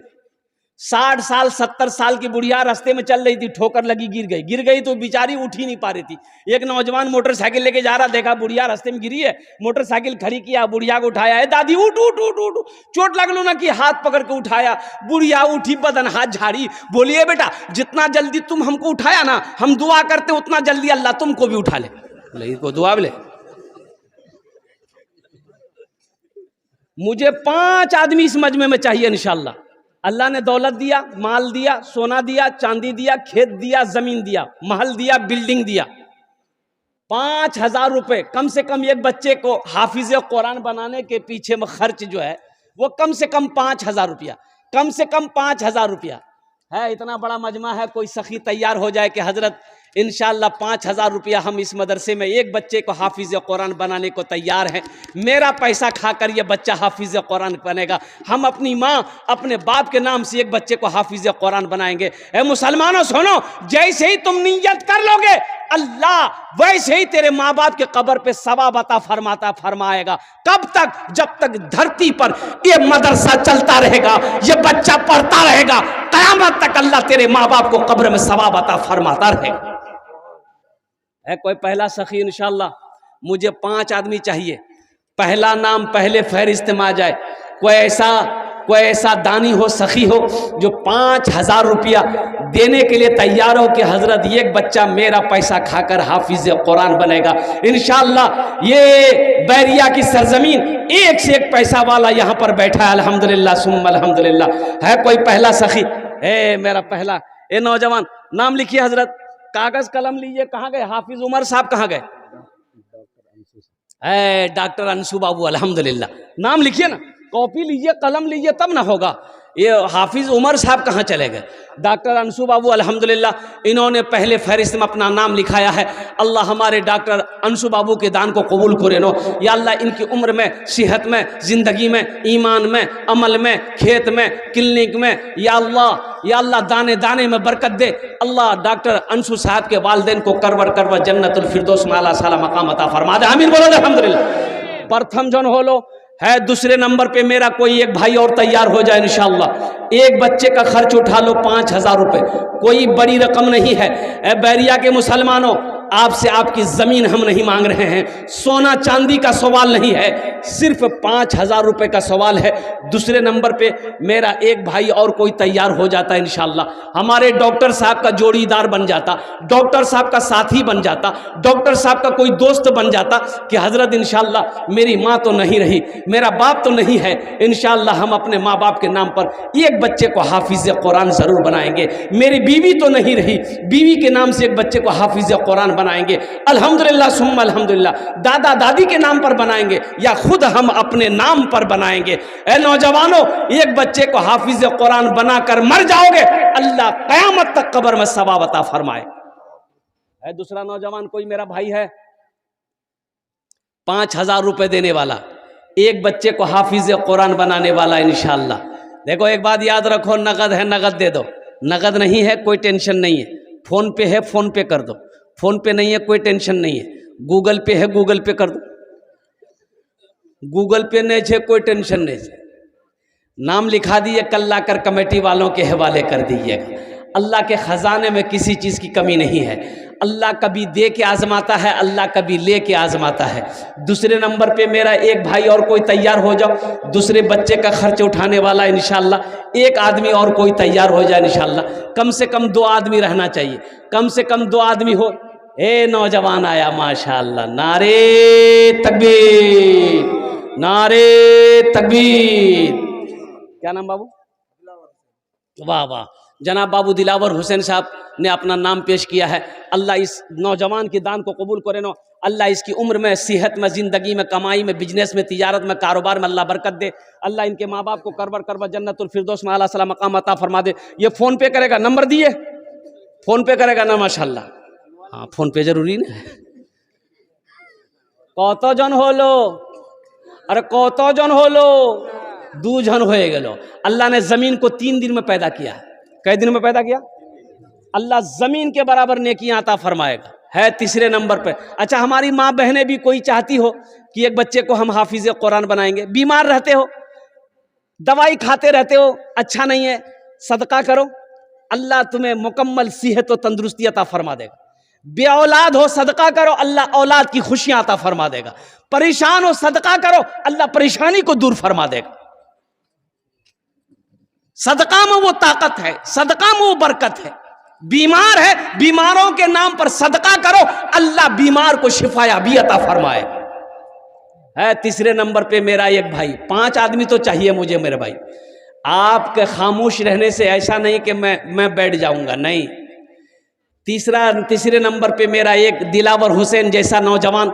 60 साल 70 साल की बुढ़िया रास्ते में चल रही थी, ठोकर लगी, गिर गई तो बेचारी उठ ही नहीं पा रही थी। एक नौजवान मोटरसाइकिल लेके जा रहा, देखा बुढ़िया रास्ते में गिरी है, मोटरसाइकिल खड़ी किया, बुढ़िया को उठाया, है दादी उठ उठ उठ उठ, चोट लग लो ना कि हाथ पकड़ के उठाया। बुढ़िया उठी, बदन हाथ झाड़ी, बोलिए बेटा जितना जल्दी तुम हमको उठाया ना, हम दुआ करते उतना जल्दी अल्लाह तुमको भी उठा ले। बोले इसको दुआ बोले। मुझे 5 आदमी इस मजमे में चाहिए इंशाअल्लाह। अल्लाह ने दौलत दिया, माल दिया, सोना दिया, चांदी दिया, खेत दिया, जमीन दिया, महल दिया, बिल्डिंग दिया। 5,000 रुपए कम से कम एक बच्चे को हाफिज कुरान बनाने के पीछे में खर्च जो है वो कम से कम 5,000 रुपया, कम से कम 5,000 रुपया है। इतना बड़ा मजमा है, कोई सखी तैयार हो जाए कि हजरत इंशाअल्लाह 5,000 रुपया हम इस मदरसे में एक बच्चे को हाफिज कुरान बनाने को तैयार हैं। मेरा पैसा खाकर ये बच्चा हाफिज कुरान बनेगा। हम अपनी माँ अपने बाप के नाम से एक बच्चे को हाफिज कुरान बनाएंगे। ए मुसलमानों सुनो, जैसे ही तुम नियत कर लोगे अल्लाह वैसे ही तेरे माँ बाप के कब्र पे सवाब अता फरमाएगा। कब तक? जब तक धरती पर ये मदरसा चलता रहेगा, ये बच्चा पढ़ता रहेगा, क़यामत तक अल्लाह तेरे माँ बाप को कब्र में सवाब अता फरमाता रहेगा। है कोई पहला सखी? इंशाअल्लाह मुझे 5 आदमी चाहिए। पहला नाम पहले फहरिस्त में आ जाए। कोई ऐसा दानी हो, सखी हो जो 5,000 रुपया देने के लिए तैयार हो कि हजरत एक बच्चा मेरा पैसा खाकर हाफिज कुरान बनेगा। इंशाअल्लाह ये बैरिया की सरजमीन एक से एक पैसा वाला यहाँ पर बैठा है। अल्हम्दुलिल्लाह सुम्मा अल्हम्दुलिल्लाह। है कोई पहला सखी? मेरा पहला नौजवान नाम लिखिए हजरत, कागज कलम लीजिए। कहाँ गए हाफिज उमर साहब? कहाँ गए? डॉक्टर अंशु बाबू। अल्हम्दुलिल्लाह नाम लिखिए ना, कॉपी लीजिए, कलम लीजिए, तब ना होगा। ये हाफिज उमर साहब कहाँ चले गए? डॉक्टर अंशु बाबू अल्हम्दुलिल्लाह इन्होंने पहले फहरिस्त में अपना नाम लिखाया है। अल्लाह हमारे डॉक्टर अंशु बाबू के दान को कबूल करे नो। या अल्लाह इनकी उम्र में, सेहत में, ज़िंदगी में, ईमान में, अमल में, खेत में, क्लिनिक में, या अल्लाह दाने दाने में बरकत दे। अल्लाह डॉक्टर अंशु साहब के वालिदैन को करवर जन्नतुल फिरदौस में आला साला मकाम अता फरमा दे। आमीन बोलो अल्हम्दुलिल्लाह। प्रथम जन हो लो है। दूसरे नंबर पे मेरा कोई एक भाई और तैयार हो जाए इंशाअल्लाह। एक बच्चे का खर्च उठा लो 5,000 रुपये, कोई बड़ी रकम नहीं है। बैरिया के मुसलमानों, आपसे आपकी ज़मीन हम नहीं मांग रहे हैं, सोना चांदी का सवाल नहीं है, सिर्फ 5,000 रुपये का सवाल है। दूसरे नंबर पे मेरा एक भाई और कोई तैयार हो जाता है इंशाअल्लाह। हमारे डॉक्टर साहब का जोड़ीदार बन जाता, डॉक्टर साहब का साथी बन जाता, डॉक्टर साहब का कोई दोस्त बन जाता कि हजरत इंशाअल्लाह मेरी माँ तो नहीं रही, मेरा बाप तो नहीं है, इंशाअल्लाह हम अपने माँ बाप के नाम पर एक बच्चे को हाफिज कुरान ज़रूर बनाएंगे। मेरी बीवी तो नहीं रही, बीवी के नाम से एक बच्चे को हाफिज कुरान बनाएंगे। अल्हम्दुलिल्लाह सुम्मा अल्हम्दुलिल्लाह। दादा दादी के नाम पर बनाएंगे या खुद हम अपने नाम पर बनाएंगे। ए नौजवानों, एक बच्चे को हाफिज कुरान बनाकर मर जाओगे, अल्लाह क़यामत तक कब्र में सवाब अता फरमाए। दूसरा नौजवान कोई मेरा भाई है 5,000 रुपए देने वाला, एक बच्चे को हाफिज कुरान बनाने वाला इंशाअल्लाह। देखो एक बात याद रखो, नगद है नगद दे दो, नगद नहीं है कोई टेंशन नहीं है, फोन पे है फोन पे कर दो, फोन पे नहीं है कोई टेंशन नहीं है, गूगल पे है गूगल पे कर दो, गूगल पे नहीं है कोई टेंशन नहीं है। नाम लिखा दिए, कल्ला कर कमेटी वालों के हवाले कर दीजिएगा। अल्लाह के ख़जाने में किसी चीज़ की कमी नहीं है। अल्लाह कभी दे के आजमाता है, अल्लाह कभी ले के आजमाता है। दूसरे नंबर पे मेरा एक भाई और कोई तैयार हो जाओ, दूसरे बच्चे का खर्च उठाने वाला इंशाअल्लाह। एक आदमी और कोई तैयार हो जाए इंशाअल्लाह। कम से कम 2 आदमी रहना चाहिए, कम से कम 2 आदमी हो। नौजवान आया माशाअल्लाह, नारे तकबीर, नारे तकबीर। क्या नाम बाबू? वाह वाह, जनाब बाबू दिलावर हुसैन साहब ने अपना नाम पेश किया है। अल्लाह इस नौजवान के दान को कबूल करे नो। अल्लाह इसकी उम्र में, सेहत में, ज़िंदगी में, कमाई में, बिजनेस में, तिजारत में, कारोबार में अल्लाह बरकत दे। अल्लाह इनके माँ बाप को करवर जन्नतुल फिरदौस में आला साला मकाम अता फरमा दे। ये फ़ोन पे करेगा, नंबर दिए, फ़ोन पे करेगा ना? माशाअल्लाह, हाँ फ़ोन पे जरूरी ना। कत जन होलो? अरे कत जन होलो? 2 जन हो गए। अल्लाह ने ज़मीन को 3 दिन में पैदा किया। कई दिन में पैदा किया? अल्लाह ज़मीन के बराबर नेकियां अता फरमाएगा। है तीसरे नंबर पे। अच्छा, हमारी माँ बहनें भी कोई चाहती हो कि एक बच्चे को हम हाफिज कुरान बनाएंगे, बीमार रहते हो, दवाई खाते रहते हो, अच्छा नहीं है, सदका करो, अल्लाह तुम्हें मुकम्मल सेहत और तंदुरुस्ती अता फरमा देगा। बेऔलाद हो, सदका करो, अल्लाह औलाद की खुशियां अता फरमा देगा। परेशान हो, सदका करो, अल्लाह परेशानी को दूर फरमा देगा। सदका में वो ताकत है, सदका में वो बरकत है। बीमार है, बीमारों के नाम पर सदका करो, अल्लाह बीमार को शिफायाबी अता फरमाए। है तीसरे नंबर पे मेरा एक भाई। 5 आदमी तो चाहिए मुझे मेरे भाई। आपके खामोश रहने से ऐसा नहीं कि मैं बैठ जाऊंगा, नहीं। तीसरे नंबर पे मेरा एक दिलावर हुसैन जैसा नौजवान,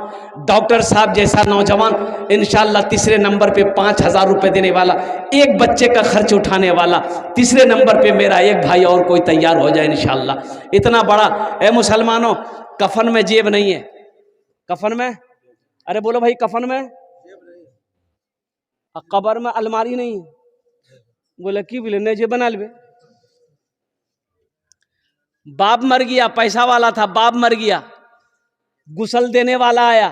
डॉक्टर साहब जैसा नौजवान, इंशाल्लाह तीसरे नंबर पे 5,000 रुपये देने वाला, एक बच्चे का खर्च उठाने वाला। तीसरे नंबर पे मेरा एक भाई और कोई तैयार हो जाए इंशाल्लाह। इतना बड़ा। ए मुसलमानों, कफन में जेब नहीं है। कफन में, अरे बोलो भाई, कफन में, कब्र में अलमारी नहीं है। बोले की बोले नहीं जेब बना ले। बाप मर गया, पैसा वाला था, बाप मर गया, गुसल देने वाला आया,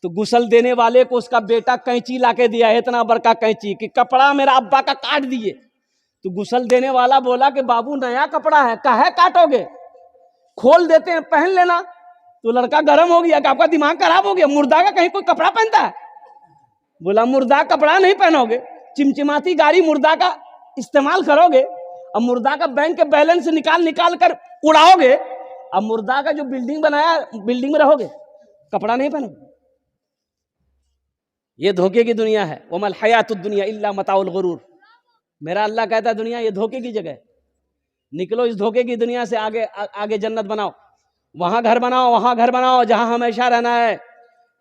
तो गुसल देने वाले को उसका बेटा कैंची लाके दिया, इतना बड़का कैंची कि कपड़ा मेरा अब्बा का काट दिए। तो गुसल देने वाला बोला कि बाबू नया कपड़ा है, काहे काटोगे, खोल देते हैं पहन लेना। तो लड़का गर्म हो गया कि आपका दिमाग खराब हो गया, मुर्दा का कहीं कोई कपड़ा पहनता है? बोला मुर्दा कपड़ा नहीं पहनोगे, चिमचिमाती गाड़ी मुर्दा का इस्तेमाल करोगे, अब मुर्दा का बैंक के बैलेंस निकाल कर उड़ाओगे, अब मुर्दा का जो बिल्डिंग बनाया बिल्डिंग में रहोगे, कपड़ा नहीं पहनोगे। ये धोखे की दुनिया है। वमल हयातुद दुनिया इल्ला मताउल गुरूर। मेरा अल्लाह कहता है दुनिया ये धोखे की जगह, निकलो इस धोखे की दुनिया से, आगे जन्नत बनाओ, वहां घर बनाओ, वहां घर बनाओ जहां हमेशा रहना है।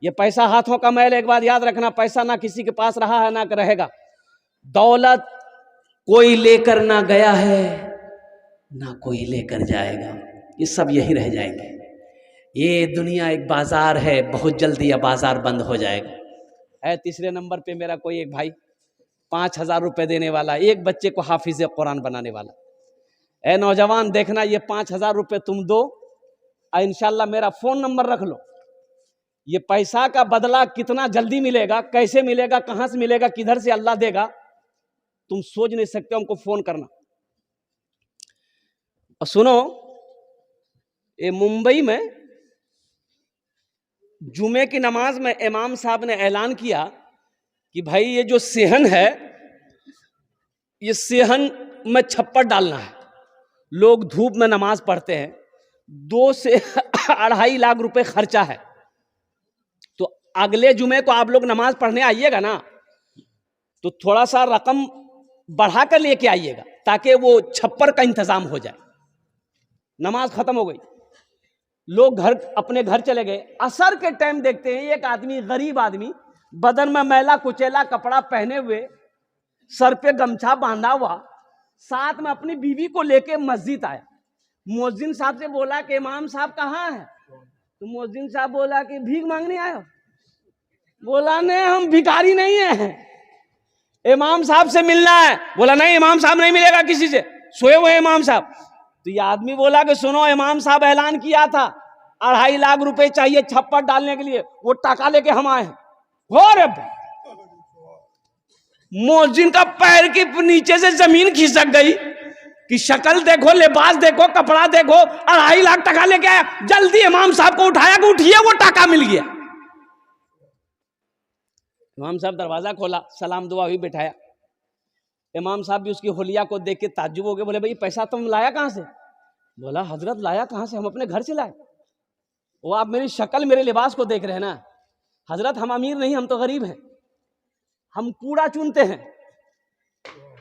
ये पैसा हाथों का मैल, एक बात याद रखना, पैसा ना किसी के पास रहा है ना रहेगा। दौलत कोई लेकर ना गया है ना कोई लेकर जाएगा, ये सब यही रह जाएंगे। ये दुनिया एक बाजार है, बहुत जल्दी यह बाजार बंद हो जाएगा। है तीसरे नंबर पे मेरा कोई एक भाई, 5,000 रुपये देने वाला, एक बच्चे को हाफिज कुरान बनाने वाला। ए नौजवान देखना, ये 5,000 रुपये तुम दो, इंशाल्लाह मेरा फोन नंबर रख लो। ये पैसा का बदला कितना जल्दी मिलेगा, कैसे मिलेगा, कहां से मिलेगा, किधर से अल्लाह देगा, तुम सोच नहीं सकते। हमको फोन करना। और सुनो, ये मुंबई में जुमे की नमाज में इमाम साहब ने ऐलान किया कि भाई ये जो सेहन है, ये सेहन में छप्पर डालना है। लोग धूप में नमाज पढ़ते हैं, 2 से 2.5 लाख रुपए खर्चा है। तो अगले जुमे को आप लोग नमाज पढ़ने आइएगा ना, तो थोड़ा सा रकम बढ़ा कर लेके आइएगा ताकि वो छप्पर का इंतजाम हो जाए। नमाज खत्म हो गई, लोग अपने घर चले गए। असर के टाइम देखते हैं एक आदमी, गरीब आदमी, बदन में मैला कुचैला कपड़ा पहने हुए, सर पे गमछा बांधा हुआ, साथ में अपनी बीवी को लेके मस्जिद आया। मुअज्जिन साहब से बोला कि इमाम साहब कहाँ है? तो मुअज्जिन साहब बोला कि भीख मांगने आए हो? बोला नहीं, हम भिखारी नहीं है, इमाम साहब से मिलना है। बोला नहीं, इमाम साहब नहीं मिलेगा किसी से, सोए हुए इमाम साहब। तो ये आदमी बोला कि सुनो, इमाम साहब ऐलान किया था 2.5 लाख रुपए चाहिए छप्पर डालने के लिए, वो टाका लेके हम आए हैं। हो रे, मुअज्जिन का पैर के नीचे से जमीन खिसक गई कि शक्ल देखो, लिबास देखो, कपड़ा देखो, 2.5 लाख टका लेके आया। जल्दी इमाम साहब को उठाया कि उठिए, वो टाका मिल गया। इमाम साहब दरवाजा खोला, सलाम दुआ हुई, बैठाया। इमाम साहब भी उसकी होलिया को देख के ताज्जुब हो गए। बोले भाई पैसा तुम लाया कहां से? बोला हजरत लाया कहां से, हम अपने घर से लाए। वो आप मेरी शक्ल मेरे लिबास को देख रहे हैं ना हजरत, हम अमीर नहीं, हम तो गरीब हैं, हम कूड़ा चुनते हैं,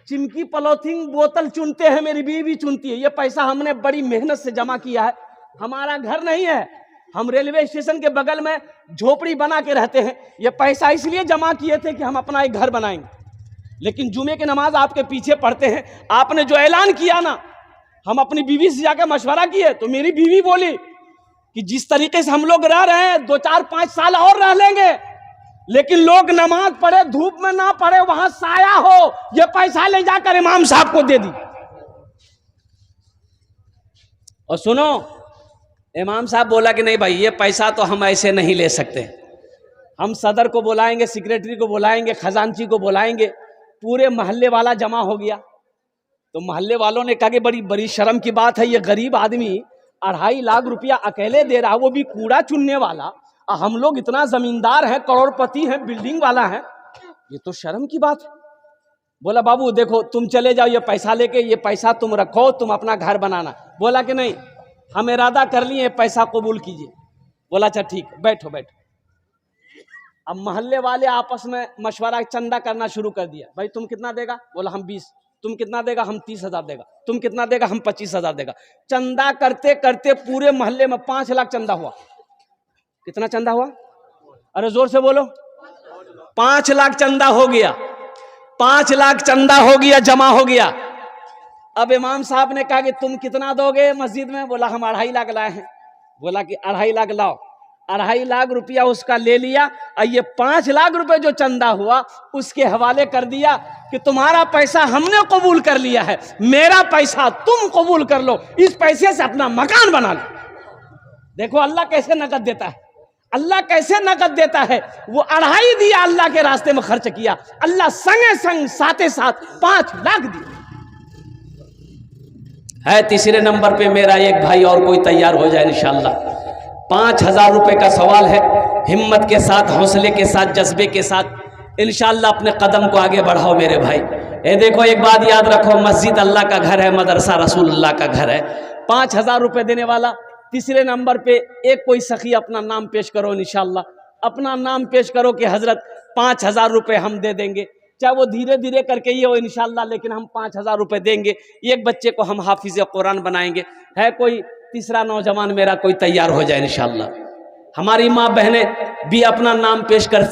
चिमकी पॉलिथीन बोतल चुनते हैं, मेरी बीवी चुनती है। ये पैसा हमने बड़ी मेहनत से जमा किया है, हमारा घर नहीं है, हम रेलवे स्टेशन के बगल में झोपड़ी बना के रहते हैं। ये पैसा इसलिए जमा किए थे कि हम अपना एक घर बनाएंगे। लेकिन जुमे की नमाज आपके पीछे पढ़ते हैं, आपने जो ऐलान किया ना, हम अपनी बीवी से जाकर मशवरा किए, तो मेरी बीवी बोली कि जिस तरीके से हम लोग रह रहे हैं 2, 4, 5 साल और रह लेंगे, लेकिन लोग नमाज पढ़े, धूप में ना पढ़े, वहां साया हो, ये पैसा ले जाकर इमाम साहब को दे दी। और सुनो, इमाम साहब बोला कि नहीं भाई, ये पैसा तो हम ऐसे नहीं ले सकते, हम सदर को बुलाएंगे, सेक्रेटरी को बुलाएंगे, खजांची को बुलाएंगे। पूरे मोहल्ले वाला जमा हो गया। तो मोहल्ले वालों ने कहा कि बड़ी बड़ी शर्म की बात है, ये गरीब आदमी 2.5 लाख रुपया अकेले दे रहा, वो भी कूड़ा चुनने वाला, हम लोग इतना जमींदार हैं, करोड़पति हैं, बिल्डिंग वाला है, ये तो शर्म की बात है। बोला बाबू देखो, तुम चले जाओ ये पैसा लेके, ये पैसा तुम रखो, तुम अपना घर बनाना। बोला कि नहीं, हम इरादा कर लिए, पैसा कबूल कीजिए। बोला अच्छा ठीक, बैठो बैठो। अब मोहल्ले वाले आपस में मशवरा चंदा करना शुरू कर दिया, भाई तुम कितना देगा? बोला हम 20, तुम कितना देगा? हम 30,000 देगा, तुम कितना देगा? हम 25,000 देगा। चंदा करते करते पूरे मोहल्ले में 5 लाख चंदा हुआ। कितना चंदा हुआ? अरे जोर से बोलो। 5 लाख चंदा हो गया, 5 लाख चंदा हो गया, जमा हो गया। अब इमाम साहब ने कहा कि तुम कितना दोगे मस्जिद में? बोला हम 2.5 लाख लाए हैं। बोला कि 2.5 लाख लाओ। 2.5 लाख रुपया उसका ले लिया और ये 5 लाख रुपए जो चंदा हुआ उसके हवाले कर दिया कि तुम्हारा पैसा हमने कबूल कर लिया है, मेरा पैसा तुम कबूल कर लो, इस पैसे से अपना मकान बना लो। देखो अल्लाह कैसे नकद देता है, अल्लाह कैसे नकद देता है। वो 2.5 दिया, अल्लाह के रास्ते में खर्च किया, अल्लाह संगे संग साथे साथ 5 लाख दिया है। तीसरे नंबर पे मेरा एक भाई और कोई तैयार हो जाए इंशाअल्लाह। 5,000 रुपए का सवाल है। हिम्मत के साथ, हौसले के साथ, जज्बे के साथ इंशाअल्लाह अपने कदम को आगे बढ़ाओ मेरे भाई। ये देखो एक बात याद रखो, मस्जिद अल्लाह का घर है, मदरसा रसूलुल्लाह का घर है। 5,000 रुपए देने वाला। तीसरे नंबर पे एक कोई सखी अपना नाम पेश करो इंशाअल्लाह, अपना नाम पेश करो कि हजरत 5,000 रुपए हम दे देंगे, चाहे वो धीरे धीरे करके ये हो इंशाअल्लाह, लेकिन हम 5,000 रुपए देंगे। एक बच्चे को हम हाफिज कुरान बनाएंगे। है कोई तीसरा नौजवान मेरा कोई तैयार हो जाए इंशाअल्लाह। हमारी माँ बहनें भी अपना नाम पेश कर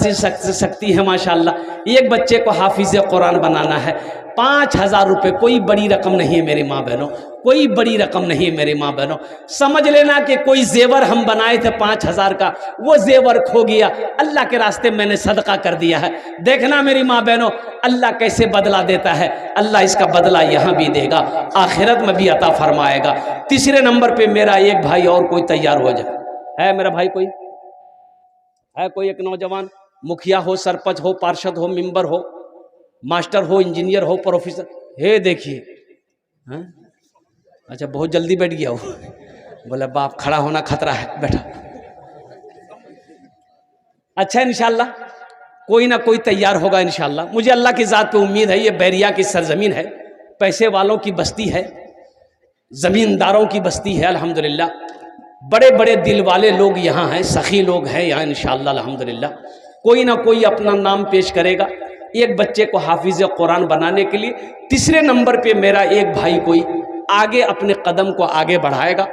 सकती है माशाअल्लाह। एक बच्चे को हाफिज कुरान बनाना है। 5,000 रुपये कोई बड़ी रकम नहीं है मेरी माँ बहनों, कोई बड़ी रकम नहीं है मेरी माँ बहनों। समझ लेना कि कोई जेवर हम बनाए थे 5,000 का, वो जेवर खो गया, अल्लाह के रास्ते मैंने सदका कर दिया है। देखना मेरी माँ बहनों अल्लाह कैसे बदला देता है। अल्लाह इसका बदला यहाँ भी देगा, आखिरत में भी अता फरमाएगा। तीसरे नंबर पे मेरा एक भाई और कोई तैयार हो जाए। है मेरा भाई कोई? है कोई एक नौजवान? मुखिया हो, सरपंच हो, पार्षद हो, मेंबर हो, मास्टर हो, इंजीनियर हो, प्रोफेसर। हे देखिए, अच्छा बहुत जल्दी बैठ गया हो। बोले बाप खड़ा होना खतरा है, बैठा। अच्छा इंशाल्लाह कोई ना कोई तैयार होगा इंशाल्लाह। मुझे अल्लाह की ज़ात पे उम्मीद है। ये बैरिया की सरजमीन है, पैसे वालों की बस्ती है, ज़मींदारों की बस्ती है अल्हम्दुलिल्लाह। बड़े बड़े दिल वाले लोग यहाँ हैं, सखी लोग हैं यहाँ इंशाअल्लाह अल्हम्दुलिल्लाह। कोई ना कोई अपना नाम पेश करेगा एक बच्चे को हाफिज कुरान बनाने के लिए। तीसरे नंबर पे मेरा एक भाई कोई आगे अपने कदम को आगे बढ़ाएगा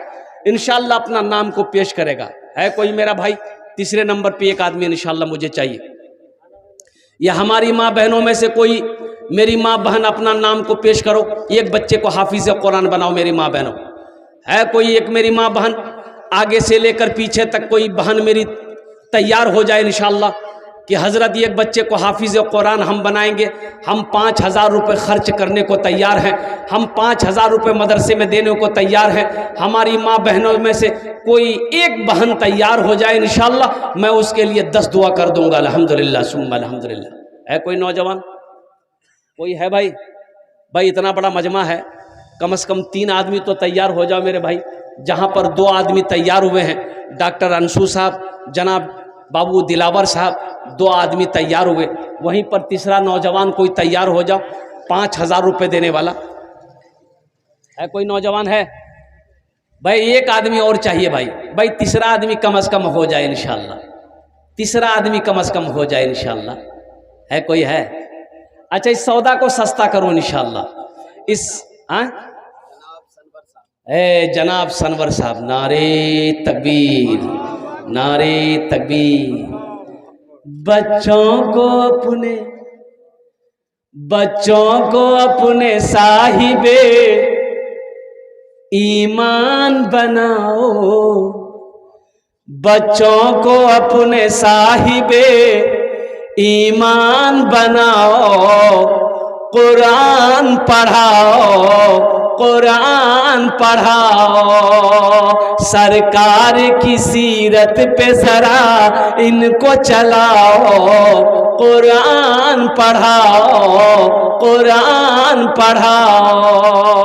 इंशाअल्लाह, अपना नाम को पेश करेगा। है कोई मेरा भाई? तीसरे नंबर पे एक आदमी इंशाअल्लाह मुझे चाहिए। या हमारी माँ बहनों में से कोई, मेरी माँ बहन अपना नाम को पेश करो, एक बच्चे को हाफिज कुरान बनाओ मेरी माँ बहनों। है कोई एक मेरी माँ बहन? आगे से लेकर पीछे तक कोई बहन मेरी तैयार हो जाए इंशाअल्लाह कि हज़रत एक बच्चे को हाफिज कुरान हम बनाएंगे, हम 5,000 रुपये खर्च करने को तैयार हैं, हम 5,000 रुपये मदरसे में देने को तैयार हैं। हमारी माँ बहनों में से कोई एक बहन तैयार हो जाए इंशाअल्लाह, मैं उसके लिए 10 दुआ कर दूंगा अल्हम्दुलिल्लाह सुम्मा अल्हम्दुलिल्लाह। है कोई नौजवान? कोई है भाई? भाई इतना बड़ा मजमा है, कम से कम 3 आदमी तो तैयार हो जाओ मेरे भाई। जहाँ पर 2 आदमी तैयार हुए हैं, डॉक्टर अंशु साहब, जनाब बाबू दिलावर साहब, 2 आदमी तैयार हुए, वहीं पर तीसरा नौजवान कोई तैयार हो जाओ 5,000 रुपये देने वाला। है कोई नौजवान? है भाई? एक आदमी और चाहिए भाई। भाई तीसरा आदमी कम से कम हो जाए इंशाअल्लाह, तीसरा आदमी कम से कम हो जाए इंशाअल्लाह। है कोई? है? अच्छा इस सौदा को सस्ता करो इंशाअल्लाह। इस जनाब सनवर साहब, नारे तकबीर, नारे तकबीर। बच्चों को अपने साहिबे ईमान बनाओ, बच्चों को अपने साहिबे ईमान बनाओ, कुरान पढ़ाओ, कुरान पढ़ाओ, सरकार की सीरत पे जरा इनको चलाओ, कुरान पढ़ाओ, कुरान पढ़ाओ।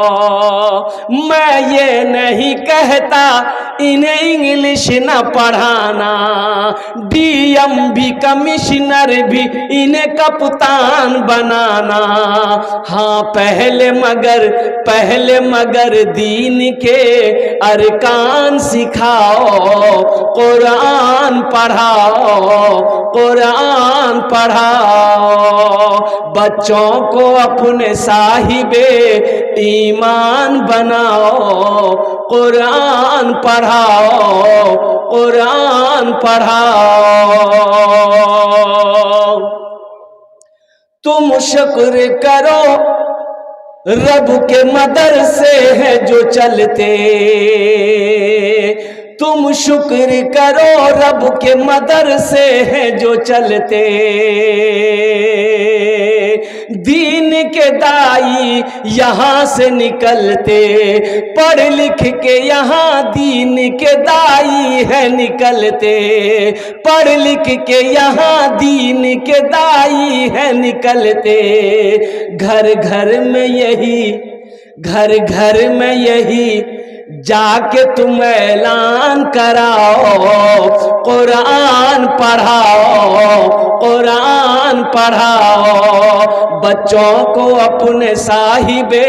मैं ये नहीं कहता इन्हें इंग्लिश न पढ़ाना, डीएम भी कमिश्नर भी इन्हें कप्तान बनाना। हाँ पहले मगर दीन के अरकान सिखाओ, कुरान पढ़ाओ, कुरान पढ़ाओ। बच्चों को अपने साहिबे ईमान बनाओ, कुरान पढ़ाओ, कुरान पढ़ाओ। तुम शुक्र करो रब के मदरसे हैं जो चलते, तुम शुक्र करो रब के मदरसे हैं जो चलते। दीन के दाई यहाँ से निकलते, पढ़ लिख के यहाँ दीन के दाई है निकलते, पढ़ लिख के यहाँ दीन के दाई है निकलते। घर घर में यही जाके तुम ऐलान कराओ, कुरान पढ़ाओ, कुरान पढ़ाओ। बच्चों को अपने साहिबे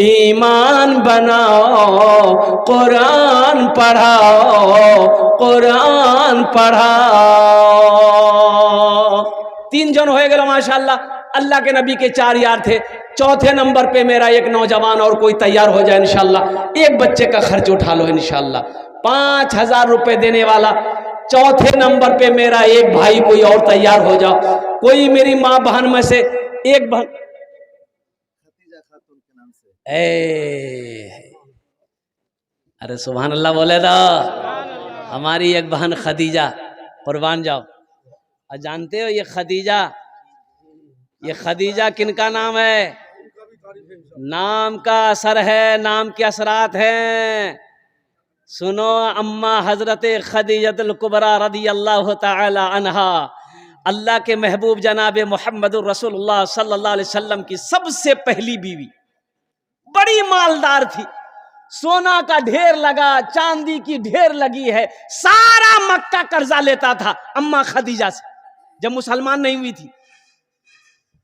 ईमान बनाओ, कुरान पढ़ाओ, कुरान पढ़ाओ। 3 जन हो गए माशाअल्लाह। अल्लाह के नबी के 4 यार थे। चौथे नंबर पे मेरा एक नौजवान और कोई तैयार हो जाए इंशाल्लाह। एक बच्चे का खर्च उठा लो इंशाल्लाह, 5000 रुपए देने वाला। चौथे नंबर पे मेरा एक भाई कोई और तैयार हो जाओ। कोई मेरी माँ बहन में से एक बहन, खदीजा खातून के नाम से, अरे सुभान अल्लाह बोले तो। हमारी एक बहन खदीजा, कुर्बान जाओ। और जानते हो ये खदीजा किनका नाम है? नाम का असर है, नाम के असरात हैं। सुनो, अम्मा हजरत खदीजतुल कुबरा रदी अल्लाह तआला अन्हा, अल्लाह के महबूब जनाब मोहम्मदुर रसूलुल्लाह सल्लल्लाहु अलैहि वसल्लम की सबसे पहली बीवी, बड़ी मालदार थी। सोना का ढेर लगा, चांदी की ढेर लगी है। सारा मक्का कर्जा लेता था अम्मा खदीजा से, जब मुसलमान नहीं हुई थी।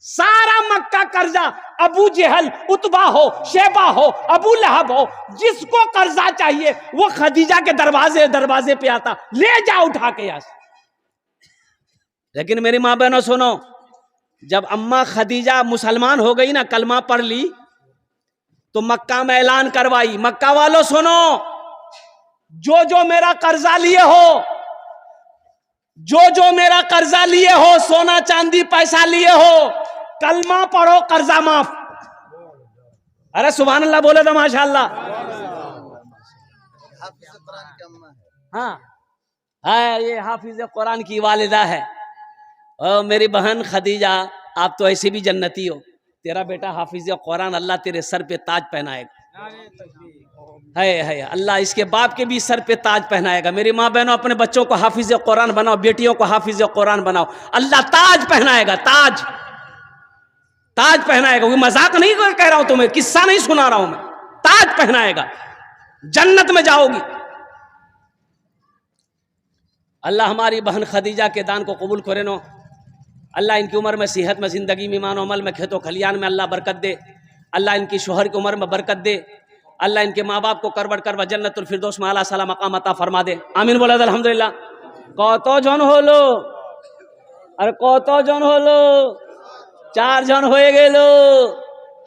सारा मक्का कर्जा, अबू जहल, उतबा हो, शेबा हो, अबू लहब हो, जिसको कर्जा चाहिए वो खदीजा के दरवाजे पे आता, ले जा उठा के यहाँ। लेकिन मेरी माँ बहनों सुनो, जब अम्मा खदीजा मुसलमान हो गई ना, कलमा पढ़ ली, तो मक्का में ऐलान करवाई, मक्का वालों सुनो, जो मेरा कर्जा लिए हो, जो मेरा कर्जा लिए हो, सोना चांदी पैसा लिए हो, कलमा पढ़ो, कर्जा माफ। अरे सुभान अल्लाह बोले तो माशाअल्लाह। हाँ, ये हाफिज कुरान की वालिदा है। और मेरी बहन खदीजा, आप तो ऐसे भी जन्नती हो। तेरा बेटा हाफिज कुरान, अल्लाह तेरे सर पे ताज पहनाएगा। है अल्लाह इसके बाप के भी सर पे ताज पहनाएगा। मेरी माँ बहनों, अपने बच्चों को हाफिज कुरान बनाओ, बेटियों को हाफिज कुरान बनाओ, अल्लाह ताज पहनाएगा, ताज पहनाएगा। वो मजाक नहीं कह रहा हूं तुम्हें, किस्सा नहीं सुना रहा हूं मैं, ताज पहनाएगा, जन्नत में जाओगी। अल्लाह हमारी बहन खदीजा के दान को कबूल करे नो। अल्लाह इनकी उम्र में, सेहत में, जिंदगी में, ईमान अमल में, खेतों खलियान में अल्लाह बरकत दे। अल्लाह इनकी शोहर की उम्र में बरकत दे। अल्लाह इनके माँ बाप को करबड़ जन्नतुल फिरदौस में आला साला मकाम अता फरमा दे। आमीन बोला अल्हम्दुलिल्लाह। कत जन हलो? अरे कत जन हलो? 4 जन हो गेलो।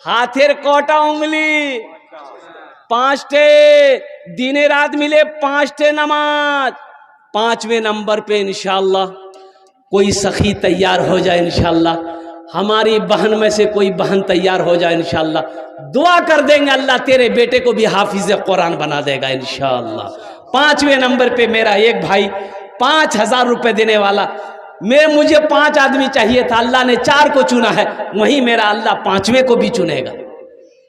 हाथेर कटा उंगली? 5 दिने रात मिले 5 नमाज। 5वें नंबर पे इंशाअल्लाह कोई सखी तैयार हो जाए इंशाअल्लाह। हमारी बहन में से कोई बहन तैयार हो जाए इंशाअल्लाह। दुआ कर देंगे, अल्लाह तेरे बेटे को भी हाफिज कुरान बना देगा इंशाअल्लाह। 5वें नंबर पे मेरा एक भाई 5000 रुपए देने वाला। मुझे 5 आदमी चाहिए था, अल्लाह ने 4 को चुना है, वहीं मेरा अल्लाह 5वें को भी चुनेगा।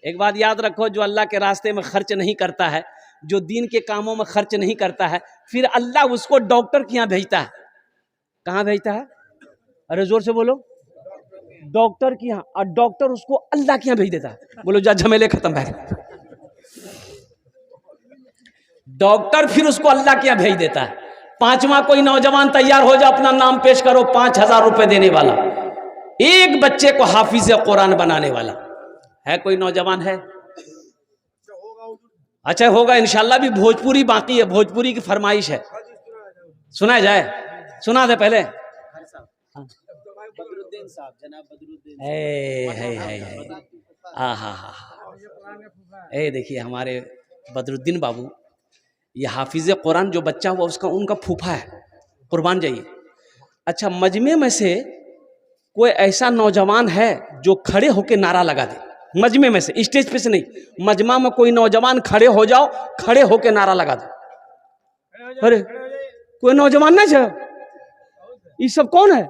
एक बात याद रखो, जो अल्लाह के रास्ते में खर्च नहीं करता है, जो दीन के कामों में खर्च नहीं करता है, फिर अल्लाह उसको डॉक्टर के यहाँ भेजता है। कहाँ भेजता है? अरे जोर से बोलो। डॉक्टर के यहाँ। और डॉक्टर उसको अल्लाह के यहाँ भेज देता है। बोलो जा, झमेले खत्म है। डॉक्टर फिर उसको अल्लाह के यहाँ भेज देता है। पांचवा कोई नौजवान तैयार हो जा, अपना नाम पेश करो, 5,000 रुपए देने वाला, एक बच्चे को हाफिज कुरान बनाने वाला है। कोई नौजवान है? अच्छा होगा इंशाल्लाह। भी भोजपुरी बाकी है, भोजपुरी की फरमाइश है, सुना जाए? सुना दे पहले। बदरुद्दीन साहब, जनाब बदरुद्दीन। ए देखिए हमारे बदरुद्दीन बाबू, ये हाफिज कुरान जो बच्चा हुआ उसका उनका फूफा है, कुर्बान जाइए। अच्छा, मजमे में से कोई ऐसा नौजवान है जो खड़े होके नारा लगा दे? मजमे में से, स्टेज पे से नहीं, मजमा में कोई नौजवान खड़े हो जाओ, खड़े होके नारा लगा दो। अरे कोई नौजवान नहीं है? ये सब कौन है?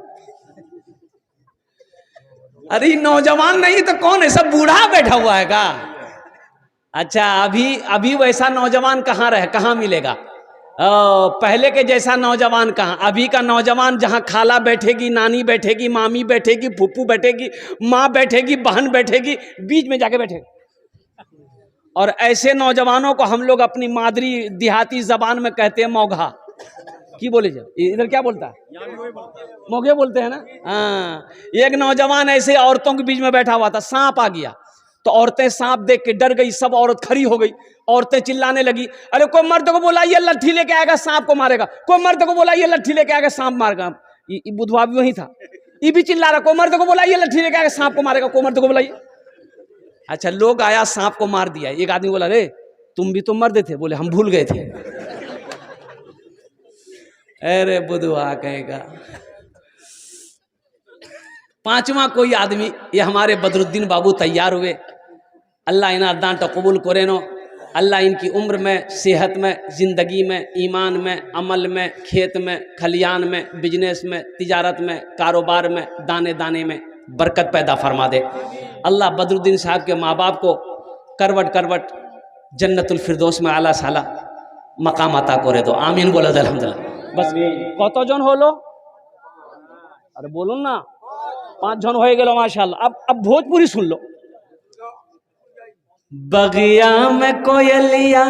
अरे नौजवान नहीं तो कौन है? सब बूढ़ा बैठा हुआ है का? अच्छा, अभी वैसा नौजवान कहाँ रहे, कहाँ मिलेगा? पहले के जैसा नौजवान कहाँ? अभी का नौजवान जहाँ खाला बैठेगी, नानी बैठेगी, मामी बैठेगी, फूफू बैठेगी, माँ बैठेगी, बहन बैठेगी, बीच में जाके बैठे। और ऐसे नौजवानों को हम लोग अपनी मादरी देहाती जबान में कहते हैं मौघा। की बोले जा? इधर क्या बोलता है? मौघे बोलते हैं ना। हाँ, एक नौजवान ऐसे औरतों के बीच में बैठा हुआ था, सांप आ गया तो औरतें सांप देख के डर गई, सब औरत खड़ी हो गई, औरतें चिल्लाने लगी, अरे कोई मर्द को बुलाइए, लट्ठी लेके आएगा, सांप को मारेगा। कोई मर्द को बुलाइए, लट्ठी लेके आएगा, सांप मारेगा। बुधवा भी वही था, ये भी चिल्ला रहा, कोई मर्द को बुलाइए, लट्ठी लेके आएगा, सांप को मारेगा, कोई मर्द को बुलाइए। अच्छा, लोग आया, सांप को मार दिया। एक आदमी बोला, रे तुम भी तो मर्द थे? बोले हम भूल गए थे। अरे बुधवा कहेगा। पांचवा कोई आदमी, ये हमारे बदरुद्दीन बाबू तैयार हुए। अल्लाह इन्हें अदान कबूल करे नो। अल्लाह इनकी उम्र में, सेहत में, ज़िंदगी में, ईमान में, अमल में, खेत में, खलियान में, बिजनेस में, तिजारत में, कारोबार में, दाने दाने में बरकत पैदा फरमा दे। अल्लाह बदरुद्दीन साहब के माँ बाप को करवट करवट जन्नतुल फिरदौस में आला साला मकाम अता करे दो। आमीन बोला अल्हम्दुलिल्लाह। बस कत जन होलो? अरे बोलो ना, 5 जन हो गए माशाल्लाह। अब भोजपुरी सुन लो। बगिया में कोयलिया,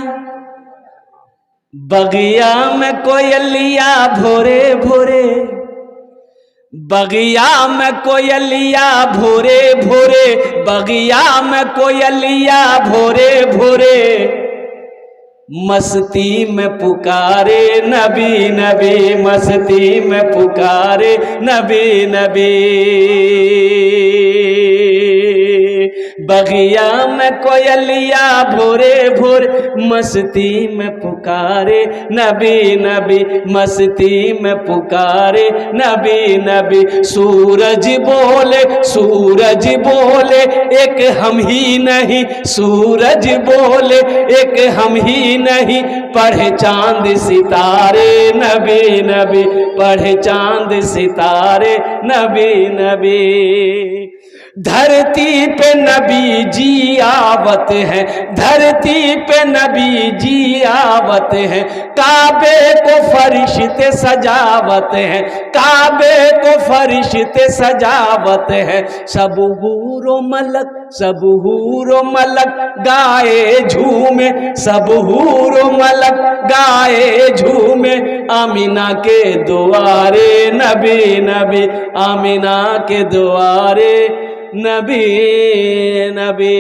बगिया में कोयलिया भोरे भोरे, बगिया में कोयलिया भोरे भोरे, बगिया में कोयलिया भोरे भोरे, मस्ती में पुकारे नबी नबी, मस्ती में पुकारे नबी नबी। बगिया में कोयलिया भोरे भोरे, मस्ती में पुकारे नबी नबी, मस्ती में पुकारे नबी नबी। सूरज बोले, सूरज बोले, एक हम ही नहीं, सूरज बोले एक हम ही नहीं, पढ़े चांद सितारे नबी नबी, पढ़े चांद सितारे नबी नबी। धरती पे नबी जी आवत है, धरती पे नबी जी आवत है, काबे को फरिश्ते सजावत है, काबे को फरिश्ते सजावत है। सब हूरो मलक, सब हूरो मलक गाए झूमे, सब हूरो मलक गाए झूमे, आमीना के दुआरे नबी नबी, आमीना के दुआरे नबी नबी।